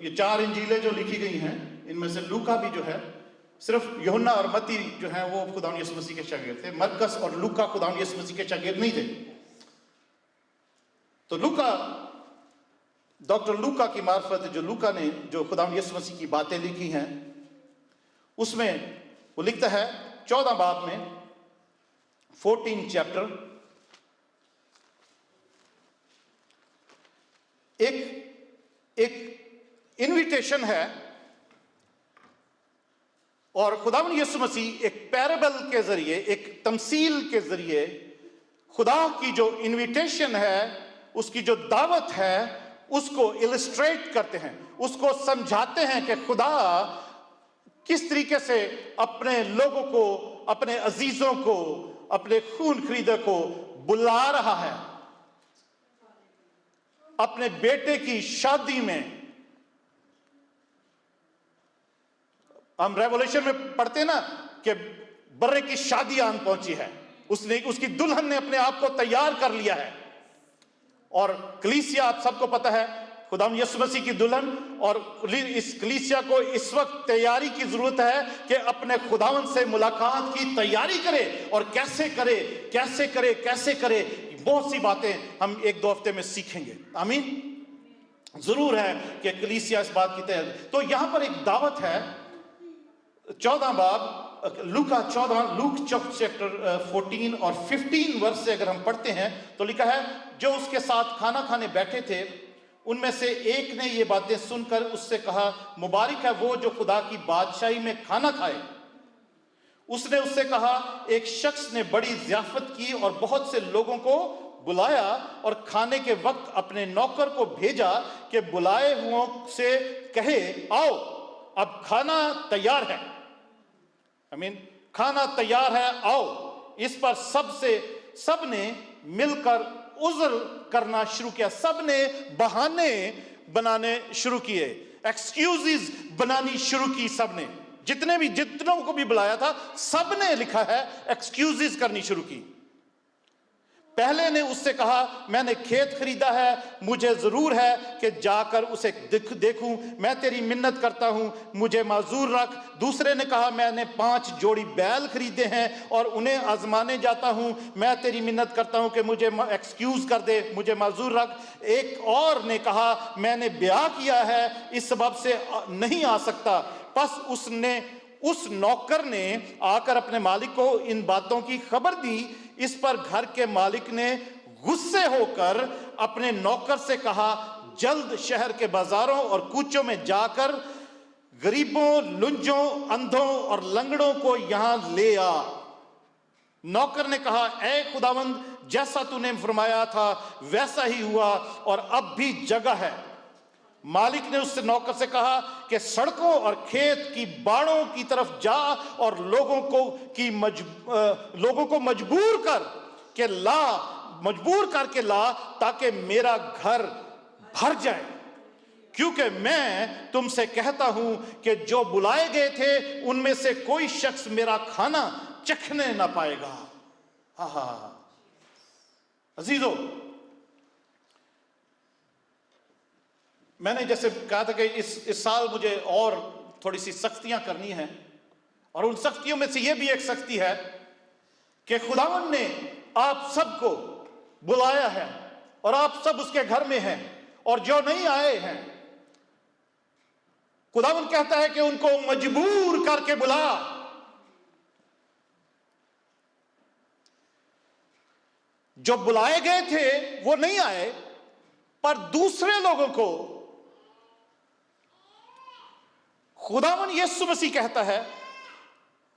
ये 4 इंजीलें जो लिखी गई हैं, इनमें से लूका भी जो है, सिर्फ यूहन्ना और मत्ती जो है वो खुदावंद यीशु मसीह के शागिर्द थे। मरकस और लूका खुदावंद यीशु मसीह के शागिर्द नहीं थे। तो लूका, डॉक्टर लूका की मार्फत जो लूका ने जो खुदावंद यीशु मसीह की बातें लिखी हैं, उसमें वो लिखता है 14 बाब में 14 चैप्टर, एक इनविटेशन है और खुदावंद यीशु मसीह एक पैराबल के जरिए, एक तमसील के जरिए खुदा की जो इनविटेशन है, उसकी जो दावत है, उसको इलस्ट्रेट करते हैं, उसको समझाते हैं कि खुदा किस तरीके से अपने लोगों को, अपने अजीजों को, अपने खून खरीदे को बुला रहा है अपने बेटे की शादी में। हम रेवोल्यूशन में पढ़ते ना कि बर्रे की शादी आन पहुंची है, उसकी दुल्हन ने अपने आप को तैयार कर लिया है। और कलीसिया, आप सबको पता है, खुदावंद यीशु मसीह की दुल्हन, और इस कलीसिया को इस वक्त तैयारी की जरूरत है कि अपने खुदावंद से मुलाकात की तैयारी करे। और कैसे करे, कैसे करे, कैसे करे, बहुत सी बातें हम 1-2 हफ्ते में सीखेंगे। आमीन। जरूर है कि कलीसिया इस बात की तैयारी। तो यहां पर एक दावत है। 14 बाब लूका 14, लूक चैप्टर 14 और 15 वर्ष से अगर हम पढ़ते हैं तो लिखा है, जो उसके साथ खाना खाने बैठे थे उनमें से एक ने ये बातें सुनकर उससे कहा, मुबारक है वो जो खुदा की बादशाही में खाना खाए। उसने उससे कहा, एक शख्स ने बड़ी ज़ियाफत की और बहुत से लोगों को बुलाया और खाने के वक्त अपने नौकर को भेजा कि बुलाए हुओं से कहे, आओ अब खाना तैयार है। आमीन। खाना तैयार है, आओ। इस पर सबने मिलकर उज़्र करना शुरू किया। सबने बहाने बनाने शुरू किए, एक्सक्यूजेस बनानी शुरू की। सबने, जितनों को भी बुलाया था, सबने लिखा है एक्सक्यूजेस करनी शुरू की। पहले ने उससे कहा, मैंने खेत खरीदा है, मुझे जरूर है कि जाकर उसे देखूं, मैं तेरी मिन्नत करता हूं, मुझे माजूर रख। दूसरे ने कहा, मैंने 5 जोड़ी बैल खरीदे हैं और उन्हें आजमाने जाता हूं, मैं तेरी मिन्नत करता हूं कि मुझे एक्सक्यूज कर दे, मुझे माजूर रख। एक और ने कहा, मैंने ब्याह किया है, इस सबब से नहीं आ सकता। बस उस नौकर ने आकर अपने मालिक को इन बातों की खबर दी। इस पर घर के मालिक ने गुस्से होकर अपने नौकर से कहा, जल्द शहर के बाजारों और कूचों में जाकर गरीबों, लुंजों, अंधों और लंगड़ों को यहां ले आ। नौकर ने कहा, ऐ खुदावंद, जैसा तूने फरमाया था वैसा ही हुआ और अब भी जगह है। मालिक ने उससे नौकर से कहा कि सड़कों और खेत की बाड़ों की तरफ जा और लोगों को मजबूर करके ला ताकि मेरा घर भर जाए, क्योंकि मैं तुमसे कहता हूं कि जो बुलाए गए थे उनमें से कोई शख्स मेरा खाना चखने ना पाएगा। हा अजीजों, मैंने जैसे कहा था कि इस साल मुझे और थोड़ी सी सख्तियां करनी है, और उन सख्तियों में से यह भी एक सख्ती है कि खुदावन ने आप सबको बुलाया है और आप सब उसके घर में हैं, और जो नहीं आए हैं खुदावन कहता है कि उनको मजबूर करके बुला। जो बुलाए गए थे वो नहीं आए, पर दूसरे लोगों को खुदावन यीशु मसीह कहता है,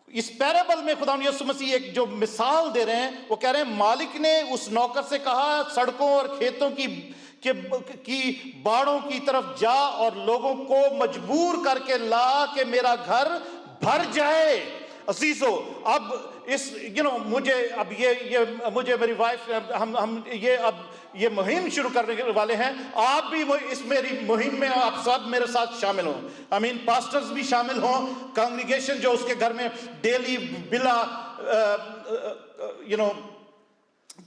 इस पैराबल में खुदावन यीशु मसीह एक जो मिसाल दे रहे हैं, वो कह रहे हैं मालिक ने उस नौकर से कहा सड़कों और खेतों की बाड़ों की तरफ जा और लोगों को मजबूर करके ला कि मेरा घर भर जाए। अजीजो, अब इस मुझे अब ये मुझे मेरी वाइफ हम ये मुहिम शुरू करने वाले हैं। आप भी इस मेरी मुहिम में आप सब मेरे साथ शामिल हो। पास्टर्स भी शामिल हों, कांग्रीगेशन जो उसके घर में डेली बिला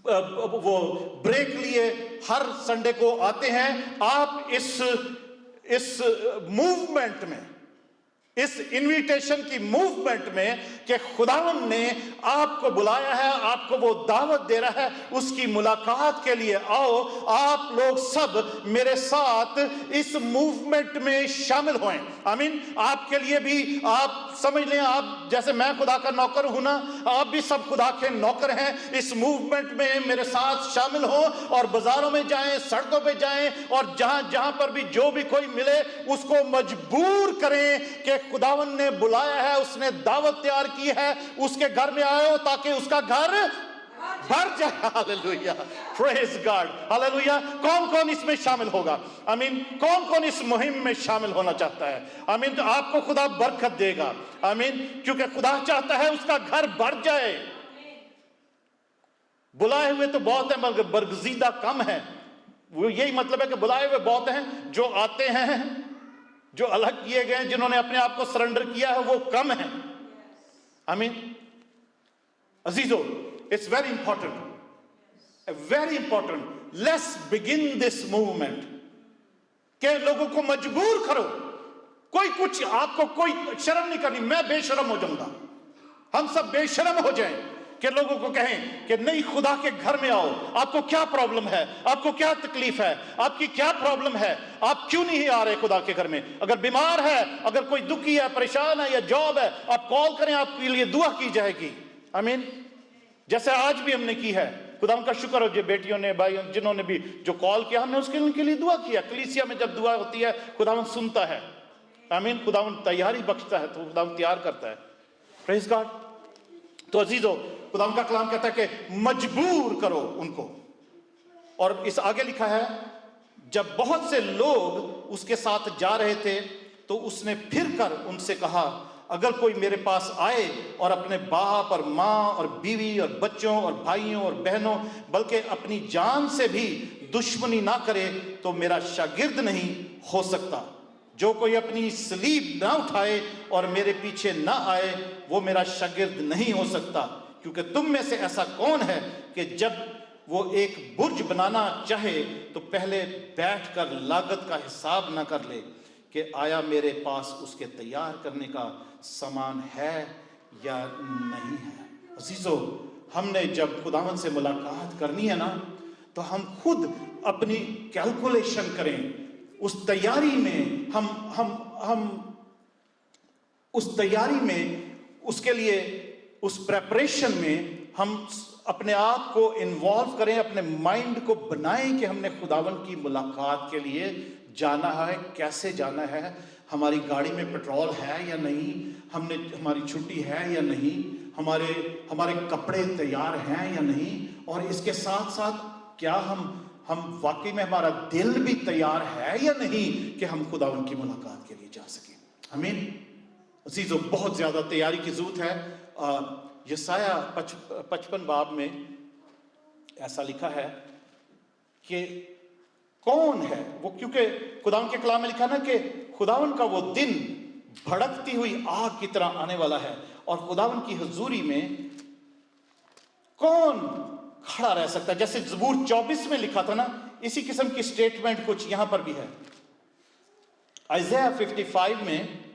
वो ब्रेक लिए हर संडे को आते हैं। आप इस मूवमेंट में, इस इनविटेशन की मूवमेंट में कि खुदावन ने आपको बुलाया है, आपको वो दावत दे रहा है उसकी मुलाकात के लिए आओ। आप लोग सब मेरे साथ इस मूवमेंट में शामिल हों। आपके लिए भी, आप समझ लें, आप जैसे मैं खुदा का नौकर हूं ना, आप भी सब खुदा के नौकर हैं। इस मूवमेंट में मेरे साथ शामिल हो और बाजारों में जाएं, सड़कों पे जाएं, और जहां पर भी जो भी कोई मिले उसको मजबूर करें कि खुदावन ने बुलाया है, उसने दावत तैयार की है, उसके घर में आए ताकि उसका घर भर जाए। Hallelujah, praise God, hallelujah. कौन कौन इसमें शामिल होगा? कौन कौन इस मुहिम में शामिल होना चाहता है? तो आपको खुदा बरकत देगा। क्योंकि खुदा चाहता है उसका घर भर जाए। बुलाए हुए तो बहुत है मगर बरगजीदा कम है। वो यही मतलब है कि बुलाए हुए बहुत हैं, जो आते हैं, जो अलग किए गए, जिन्होंने अपने आप को सरेंडर किया है, वो कम है। अजीजों, it's very important, let's begin this movement के लोगों को मजबूर करो। कुछ आपको कोई शर्म नहीं करनी। मैं बेशर्म हो जाऊंगा, हम सब बेशर्म हो जाएं कि लोगों को कहें कि नहीं, खुदा के घर में आओ। आपको क्या प्रॉब्लम है? आपको क्या तकलीफ है? आपकी क्या प्रॉब्लम है? आप क्यों नहीं आ रहे खुदा के घर में? अगर बीमार है, अगर कोई दुखी है, परेशान है, या जॉब है, आप कॉल करें, आपके लिए दुआ की जाएगी। जैसे आज भी हमने की है। खुदा का शुक्र हो, जो बेटियों ने, भाई जिन्होंने भी जो कॉल किया, हमने उनके लिए दुआ किया। कलीसिया में जब दुआ होती है खुदावन सुनता है। खुदावन तैयारी बख्शता है, तो खुदावन तैयार करता है। Praise God. तो अजीजों, खुदा का कलाम कहता है कि मजबूर करो उनको। और इस आगे लिखा है, जब बहुत से लोग उसके साथ जा रहे थे तो उसने फिर कर उनसे कहा, अगर कोई मेरे पास आए और अपने बाप और माँ और बीवी और बच्चों और भाइयों और बहनों, बल्कि अपनी जान से भी दुश्मनी ना करे, तो मेरा शागिर्द नहीं हो सकता। जो कोई अपनी सलीब ना उठाए और मेरे पीछे ना आए, वो मेरा शागिर्द नहीं हो सकता। क्योंकि तुम में से ऐसा कौन है कि जब वो एक बुर्ज बनाना चाहे तो पहले बैठकर लागत का हिसाब ना कर ले कि आया मेरे पास उसके तैयार करने का सामान है या नहीं है। अजीजों, हमने जब खुदावन से मुलाकात करनी है ना, तो हम खुद अपनी कैलकुलेशन करें। उस तैयारी में हम उस तैयारी में, उसके लिए, उस प्रेपरेशन में हम अपने आप को इन्वॉल्व करें, अपने माइंड को बनाएं कि हमने खुदावन की मुलाकात के लिए जाना है। कैसे जाना है? हमारी गाड़ी में पेट्रोल है या नहीं? हमारी छुट्टी है या नहीं? हमारे कपड़े तैयार हैं या नहीं? और इसके साथ साथ क्या हम वाकई में हमारा दिल भी तैयार है या नहीं कि हम खुदावन की मुलाकात के लिए जा सकें। आमीन। अजीजों, बहुत ज्यादा तैयारी की जरूरत है। यसाया 55 बाब में ऐसा लिखा है कि कौन है वो, क्योंकि खुदावन के कलाम में लिखा ना कि खुदावन का वो दिन भड़कती हुई आग की तरह आने वाला है, और खुदावन की हुजूरी में कौन खड़ा रह सकता है। जैसे ज़बूर 24 में लिखा था ना, इसी किस्म की स्टेटमेंट कुछ यहां पर भी है। आइज़ाया 55 में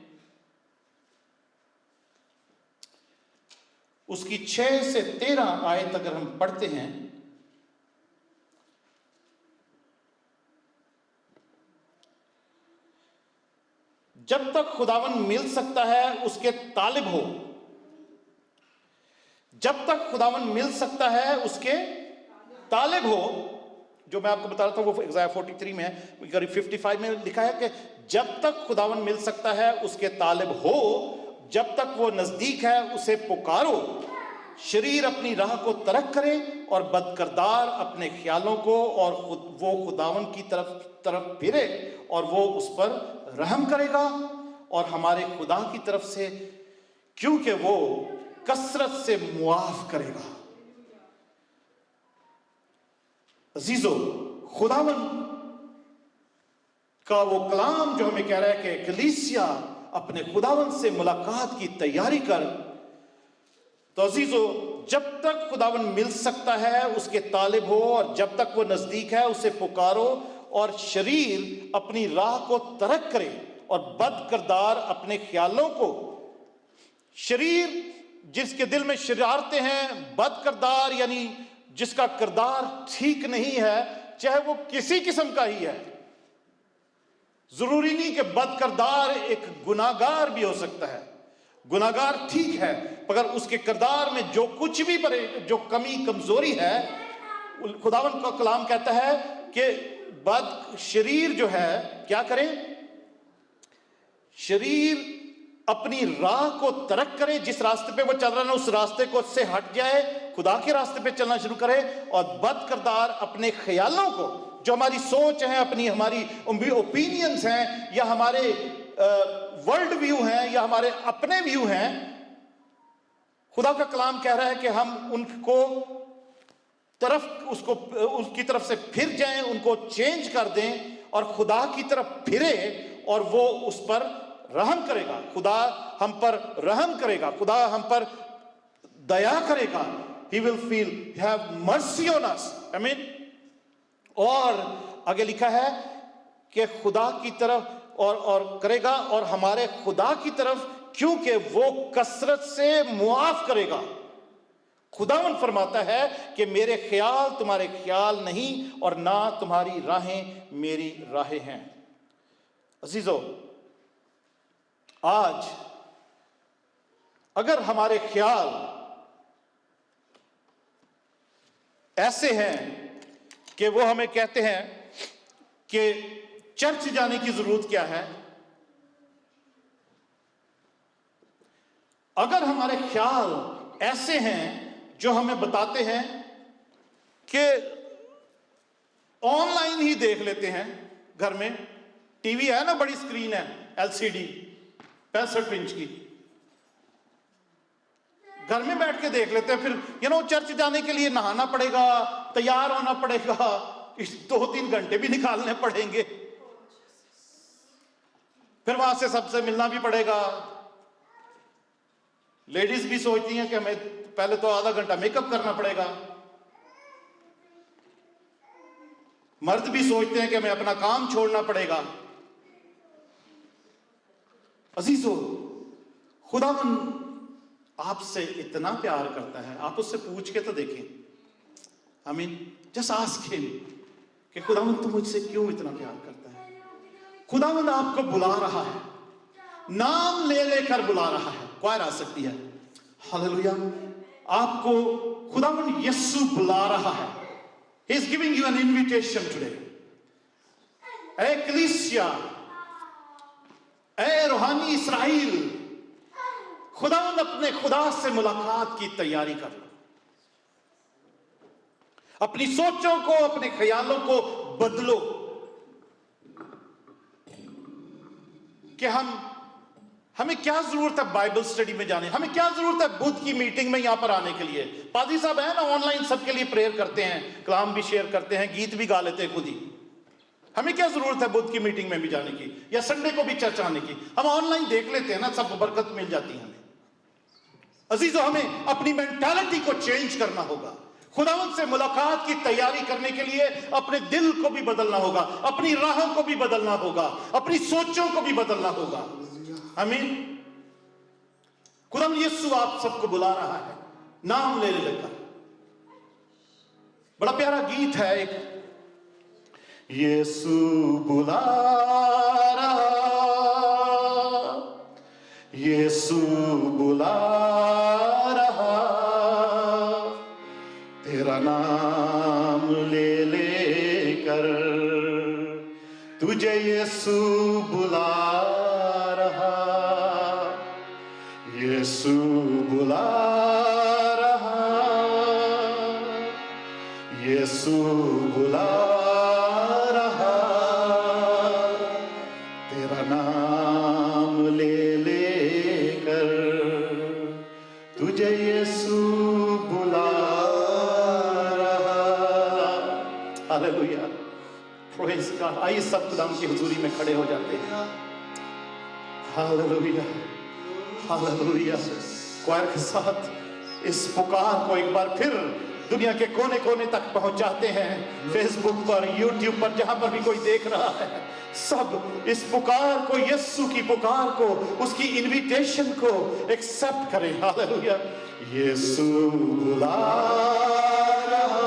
उसकी 6 से 13 आयत अगर हम पढ़ते हैं, जब तक खुदावन मिल सकता है उसके तालिब हो, जब तक खुदावन मिल सकता है उसके तालिब हो। जो मैं आपको बता रहा था वो इज़ाया 43 में है, 55 में लिखा है कि जब तक खुदावन मिल सकता है उसके तालिब हो, जब तक वो नजदीक है उसे पुकारो। शरीर अपनी राह को तरक करे और बदकिरदार अपने ख्यालों को, और वो खुदावन की तरफ फिरे और वो उस पर रहम करेगा और हमारे खुदा की तरफ से, क्योंकि वो कसरत से मुआफ करेगा। अजीजों, खुदावन का वो कलाम जो हमें कह रहा है कि कलीसिया अपने खुदावन से मुलाकात की तैयारी कर, तो अजीजों, जब तक खुदावन मिल सकता है उसके तालिब हो, और जब तक वो नजदीक है उसे पुकारो, और शरीर अपनी राह को तरक करे और बदकिरदार अपने ख्यालों को। शरीर जिसके दिल में शरारतें हैं, बदकिरदार यानी जिसका किरदार ठीक नहीं है, चाहे वो किसी किस्म का ही है। जरूरी नहीं कि बदकिरदार एक गुनाहगार भी हो सकता है, गुनाहगार ठीक है, मगर उसके किरदार में जो कुछ भी पड़े, जो कमी कमजोरी है, खुदावन का कलाम कहता है कि शरीर जो है क्या करे, शरीर अपनी राह को तरक करे, जिस रास्ते पे वो चल रहा है उस रास्ते को से हट जाए, खुदा के रास्ते पे चलना शुरू करे, और बदकिरदार अपने ख्यालों को, जो हमारी सोच है, अपनी हमारी ओपिनियंस हैं, या हमारे वर्ल्ड व्यू हैं, या हमारे अपने व्यू हैं, खुदा का कलाम कह रहा है कि हम उनको उसकी तरफ से फिर जाएं, उनको चेंज कर दें और खुदा की तरफ फिरे, और वो उस पर रहम करेगा। खुदा हम पर रहम करेगा, खुदा हम पर दया करेगा। He will feel have mercy on us. आमीन। और आगे लिखा है कि खुदा की तरफ और करेगा, और हमारे खुदा की तरफ, क्योंकि वो कसरत से मुआफ करेगा। खुदावन फरमाता है कि मेरे ख्याल तुम्हारे ख्याल नहीं, और ना तुम्हारी राहें मेरी राहें हैं। अजीजों, आज अगर हमारे ख्याल ऐसे हैं कि वो हमें कहते हैं कि चर्च जाने की जरूरत क्या है, अगर हमारे ख्याल ऐसे हैं जो हमें बताते हैं कि ऑनलाइन ही देख लेते हैं, घर में टीवी है ना, बड़ी स्क्रीन है LCD 65 इंच की, घर में बैठ के देख लेते हैं। फिर चर्च जाने के लिए नहाना पड़ेगा, तैयार होना पड़ेगा, 2-3 घंटे भी निकालने पड़ेंगे, फिर वहां से सबसे मिलना भी पड़ेगा। लेडीज भी सोचती हैं कि हमें पहले तो आधा घंटा मेकअप करना पड़ेगा, मर्द भी सोचते हैं कि हमें अपना काम छोड़ना पड़ेगा। अजीजों, खुदावन आपसे इतना प्यार करता है, आप उससे पूछ के तो देखें। आमीन। जस्ट आस्क हिम कि खुदावन तू मुझसे क्यों इतना प्यार करता है। खुदावन आपको बुला रहा है, नाम ले लेकर बुला रहा है। क्वायर आ सकती है। हालेलुया। आपको खुदावन यीशु बुला रहा है। He is giving you an invitation today. ए कलीसिया, ए रूहानी इसराइल, खुदावन अपने खुदा से मुलाकात की तैयारी कर लो। अपनी सोचों को, अपने ख्यालों को बदलो कि हमें क्या जरूरत है बाइबल स्टडी में जाने, हमें क्या जरूरत है बुद्ध की मीटिंग में यहां पर आने के लिए। पादी साहब है ना ऑनलाइन सबके लिए प्रेयर करते हैं, कलाम भी शेयर करते हैं, गीत भी गा लेते हैं खुद ही। हमें क्या जरूरत है बुद्ध की मीटिंग में भी जाने की या संडे को भी चर्च आने की, हम ऑनलाइन देख लेते हैं ना, सब बरकत मिल जाती है हमें। अजीजों, हमें अपनी मेंटालिटी को चेंज करना होगा। खुदावंद से मुलाकात की तैयारी करने के लिए अपने दिल को भी बदलना होगा, अपनी राहों को भी बदलना होगा, अपनी सोचों को भी बदलना होगा। आमीन। खुदावंद यीशु आप सबको बुला रहा है नाम ले लेकर। बड़ा प्यारा गीत है एक, यीशु बुला रहा, यीशु बुला रहा, तेरा नाम ले लेकर तुझे यीशु बुला रहा, यीशु बुला रहा, यीशु बुला रहा, तेरा नाम ले लेकर तुझे यीशु बुला रहा। Hallelujah, praise God. आइए सब खुदावंद की हुजूरी में खड़े हो जाते हैं। Hallelujah, hallelujah. क्वायर के साथ इस पुकार को एक बार फिर दुनिया के कोने कोने तक पहुंचाते हैं। फेसबुक पर, यूट्यूब पर, जहां पर भी कोई देख रहा है, सब इस पुकार को, यीशु की पुकार को, उसकी इनविटेशन को एक्सेप्ट करें। हालेलुया। यीशु बुला रहा,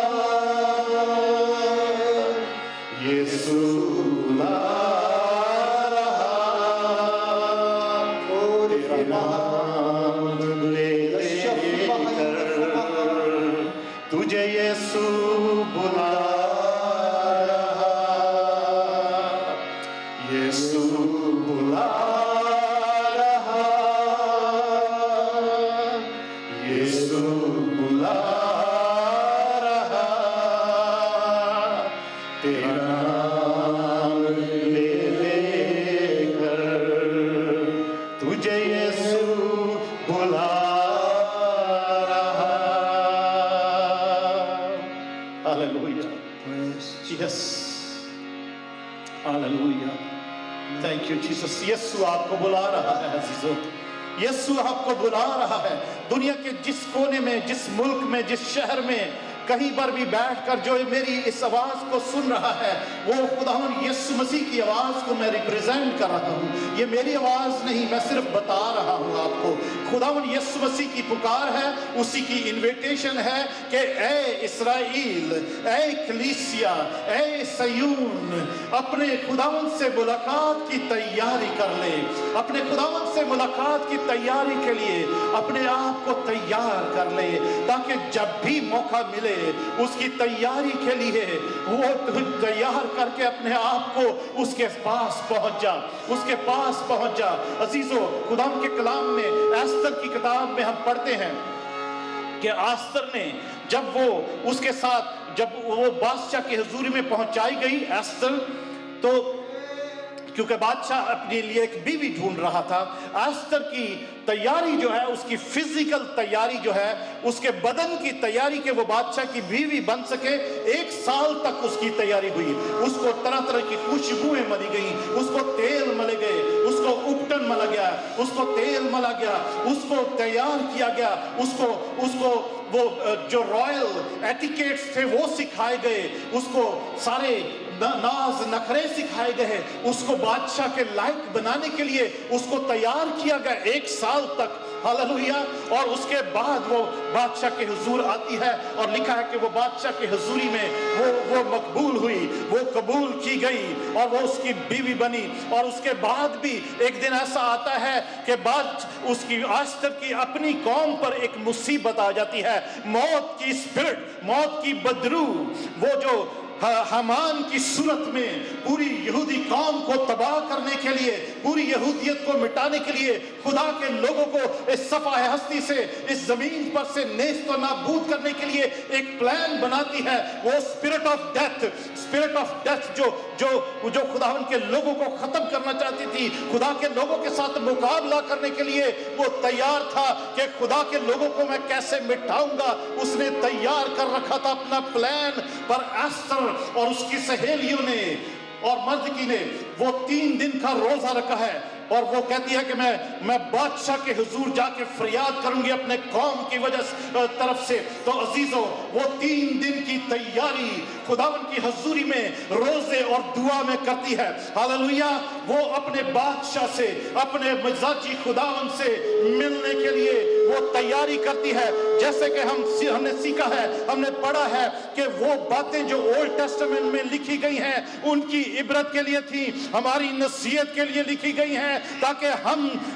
यीशु बुला रहा, तेरा नाम ले लेकर तुझे यीशु बुला रहा, यीशु बुला रहा, यीशु बुला रहा, तेरा नाम ले लेकर तुझे यीशु बुला रहा। Hallelujah, yes, hallelujah, thank you Jesus. यीशु आपको बुला रहा है अजीजों, यीशु आपको बुला रहा है। दुनिया के जिस कोने में, जिस मुल्क में, जिस शहर में, कहीं पर भी बैठकर जो मेरी इस आवाज को सुन रहा है, वो खुदावंद यीशु मसीह की आवाज को मैं रिप्रेजेंट कर रहा हूँ। ये मेरी आवाज नहीं, मैं सिर्फ बता रहा हूँ आपको। खुदावंद यीशु मसीह की पुकार है, उसी की इनविटेशन है कि ए इस्राएल, ए कलीसिया, ए सयून, अपने खुदावंद से मुलाकात की तैयारी कर ले। अपने खुदावंद से मुलाकात की तैयारी के लिए अपने आप को तैयार कर ले, ताकि जब भी मौका मिले उसकी तैयारी के लिए वो तैयार करके अपने आप को उसके पास पहुंच जा, उसके पास पहुंच जा। अजीजों, खुदाम के कलाम में, एस्तर की किताब में हम पढ़ते हैं कि एस्तर ने जब वो उसके साथ, जब वो बादशाह की हुजूरी में पहुंचाई गई एस्तर, तो क्योंकि बादशाह अपने लिए एक बीवी ढूंढ रहा था, एस्तर की तैयारी जो है, उसकी फिजिकल तैयारी जो है, उसके बदन की तैयारी के वो बादशाह की बीवी बन सके, 1 साल तक उसकी तैयारी हुई। उसको तरह तरह की खुशबुएं मली गई, उसको तेल मले गए, उसको उपटन मला गया, उसको तेल मला गया, उसको तैयार किया गया, उसको वो जो रॉयल एटिकेट्स थे वो सिखाए गए, उसको सारे नाज नखरे सिखाए गए, उसको बादशाह के लायक बनाने के लिए उसको तैयार किया गया 1 साल तक। हालेलुया। और उसके बाद वो बादशाह के हुजूर आती है और लिखा है कि वो बादशाह के हुजूरी में वो मकबूल हुई, वो कबूल की गई और वो उसकी बीवी बनी। और उसके बाद भी एक दिन ऐसा आता है कि बाद उसकी एस्तर की अपनी कौम पर एक मुसीबत आ जाती है, मौत की स्पिरिट, मौत की बदरू, वो जो हामान की सूरत में पूरी यहूदी कौम को तबाह करने के लिए, पूरी यहूदियत को मिटाने के लिए, खुदा के लोगों को इस सफाए हस्ती से, इस जमीन पर से नेस्त और नाबूद करने के लिए एक प्लान बनाती है। वो स्पिरिट ऑफ डेथ जो खुदावन के लोगों को खत्म करना चाहती थी, खुदा के लोगों के साथ मुकाबला करने के लिए वो तैयार था कि खुदा के लोगों को मैं कैसे मिटाऊंगा। उसने तैयार कर रखा था अपना प्लान, पर एस्तर और उसकी सहेलियों ने और मर्दकी ने वो 3 दिन का रोजा रखा है, और वो कहती है कि मैं बादशाह के हुजूर जाके फरियाद करूंगी अपने कौम की वजह तरफ से। तो अजीजों, वो 3 दिन की तैयारी खुदावन की हजूरी में रोजे और दुआ में करती है। हालेलुया। वो अपने बादशाह से, अपने मिजाजी खुदावन से मिलने के लिए वो तैयारी करती है। जैसे कि हमने सीखा है, हमने पढ़ा है कि वो बातें जो ओल्ड टेस्टामेंट में लिखी गई हैं उनकी इबरत के लिए थी, हमारी नसीहत के लिए लिखी गई हैं, ताकि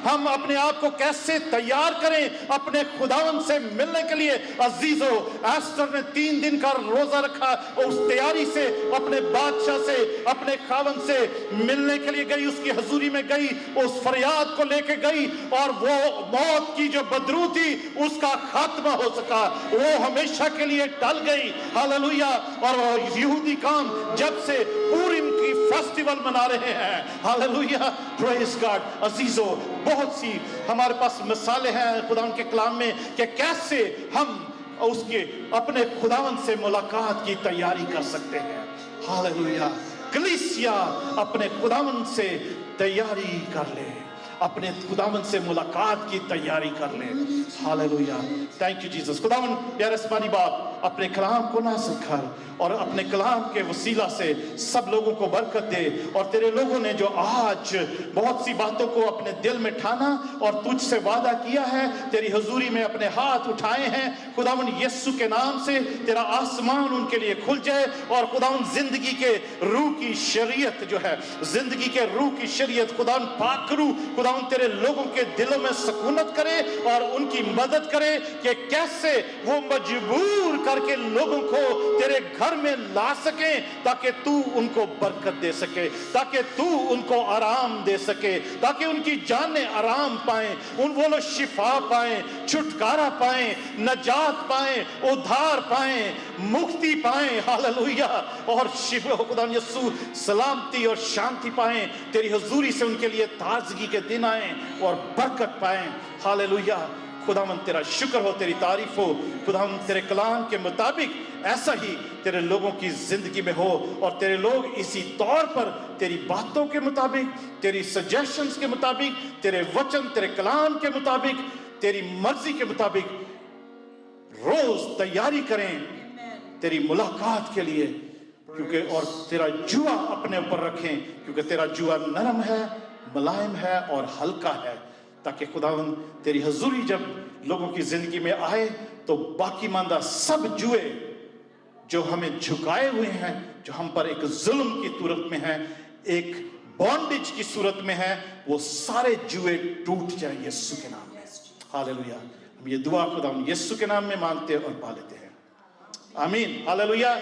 हम अपने आप को कैसे तैयार करें अपने खुदावन से मिलने के लिए। अजीजों, एस्तर ने 3 दिन का रोजा रखा और उस तैयारी से अपने बादशाह से, अपने खावन से मिलने के लिए गई, उसकी हजूरी में गई, उस फरियाद को लेके गई, और वो मौत की जो बदरू थी उसका खात्मा हो सका, वो हमेशा के लिए टल गई। हालेलुया। और यहूदी कौम जब से पूरिम की फेस्टिवल मना रहे हैं, हालेलुया, प्रेज गॉड। अजीजों, बहुत सी हमारे पास मिसालें हैं खुदावन के कलाम में कि कैसे हम उसके अपने खुदावन से मुलाकात की तैयारी कर सकते हैं। हालेलुया। कलीसिया अपने खुदावन से तैयारी कर ले, अपने खुदावन से मुलाकात की तैयारी कर ले। हालेलुया। Thank you Jesus. खुदावन प्यारे आसमानी बाप, अपने कलाम को नाज़िल कर और अपने कलाम के वसीला से सब लोगों को बरकत दे। और तेरे लोगों ने जो आज बहुत सी बातों को अपने दिल में ठाना और तुझसे वादा किया है, तेरी हुजूरी में अपने हाथ उठाए हैं, खुदावन यीशु के नाम से तेरा आसमान उनके लिए खुल जाए, और खुदावन जिंदगी के रूह की शरीयत जो है, जिंदगी के रूह की शरीयत खुदावन पाक रूह खुदावन तेरे लोगों के दिलों में सुकूनत करे और उनकी मदद करे कि कैसे वो मजबूर करके लोगों को तेरे घर में ला सके, ताकि तू उनको बरकत दे सके, ताकि तू उनको आराम दे सके, ताकि उनकी जानें आराम पाएं, वो लोग शिफा पाएं, छुटकारा पाएं, नजात पाएं, उद्धार पाएं, मुक्ति पाएं। हालेलुया। और शिफा खुदा यीशु सलामती और शांति पाएं, तेरी हुजूरी से उनके लिए ताजगी के दिन आए और बरकत पाएं। हालेलुया। खुदावन तेरा शुक्र हो, तेरी तारीफ हो। खुदावन तेरे कलाम के मुताबिक ऐसा ही तेरे लोगों की जिंदगी में हो, और तेरे लोग इसी तौर पर तेरी बातों के मुताबिक, तेरी सजेशंस के मुताबिक, तेरे वचन, तेरे कलाम के मुताबिक, तेरी मर्जी के मुताबिक रोज तैयारी करें तेरी मुलाकात के लिए, क्योंकि और तेरा जुआ अपने ऊपर रखें, क्योंकि तेरा जुआ नरम है, मुलायम है और हल्का है, ताकि खुदावन तेरी हजूरी जब लोगों की जिंदगी में आए तो बाकी मांदा सब जुए जो हमें झुकाए हुए हैं, जो हम पर एक जुल्म की सूरत में है, एक बॉन्डेज की सूरत में है, वो सारे जुए टूट जाए यीशु के नाम में। हालेलुया। हम ये दुआ खुदावन यीशु के नाम में मांगते और पा लेते हैं। आमीन। हालेलुया।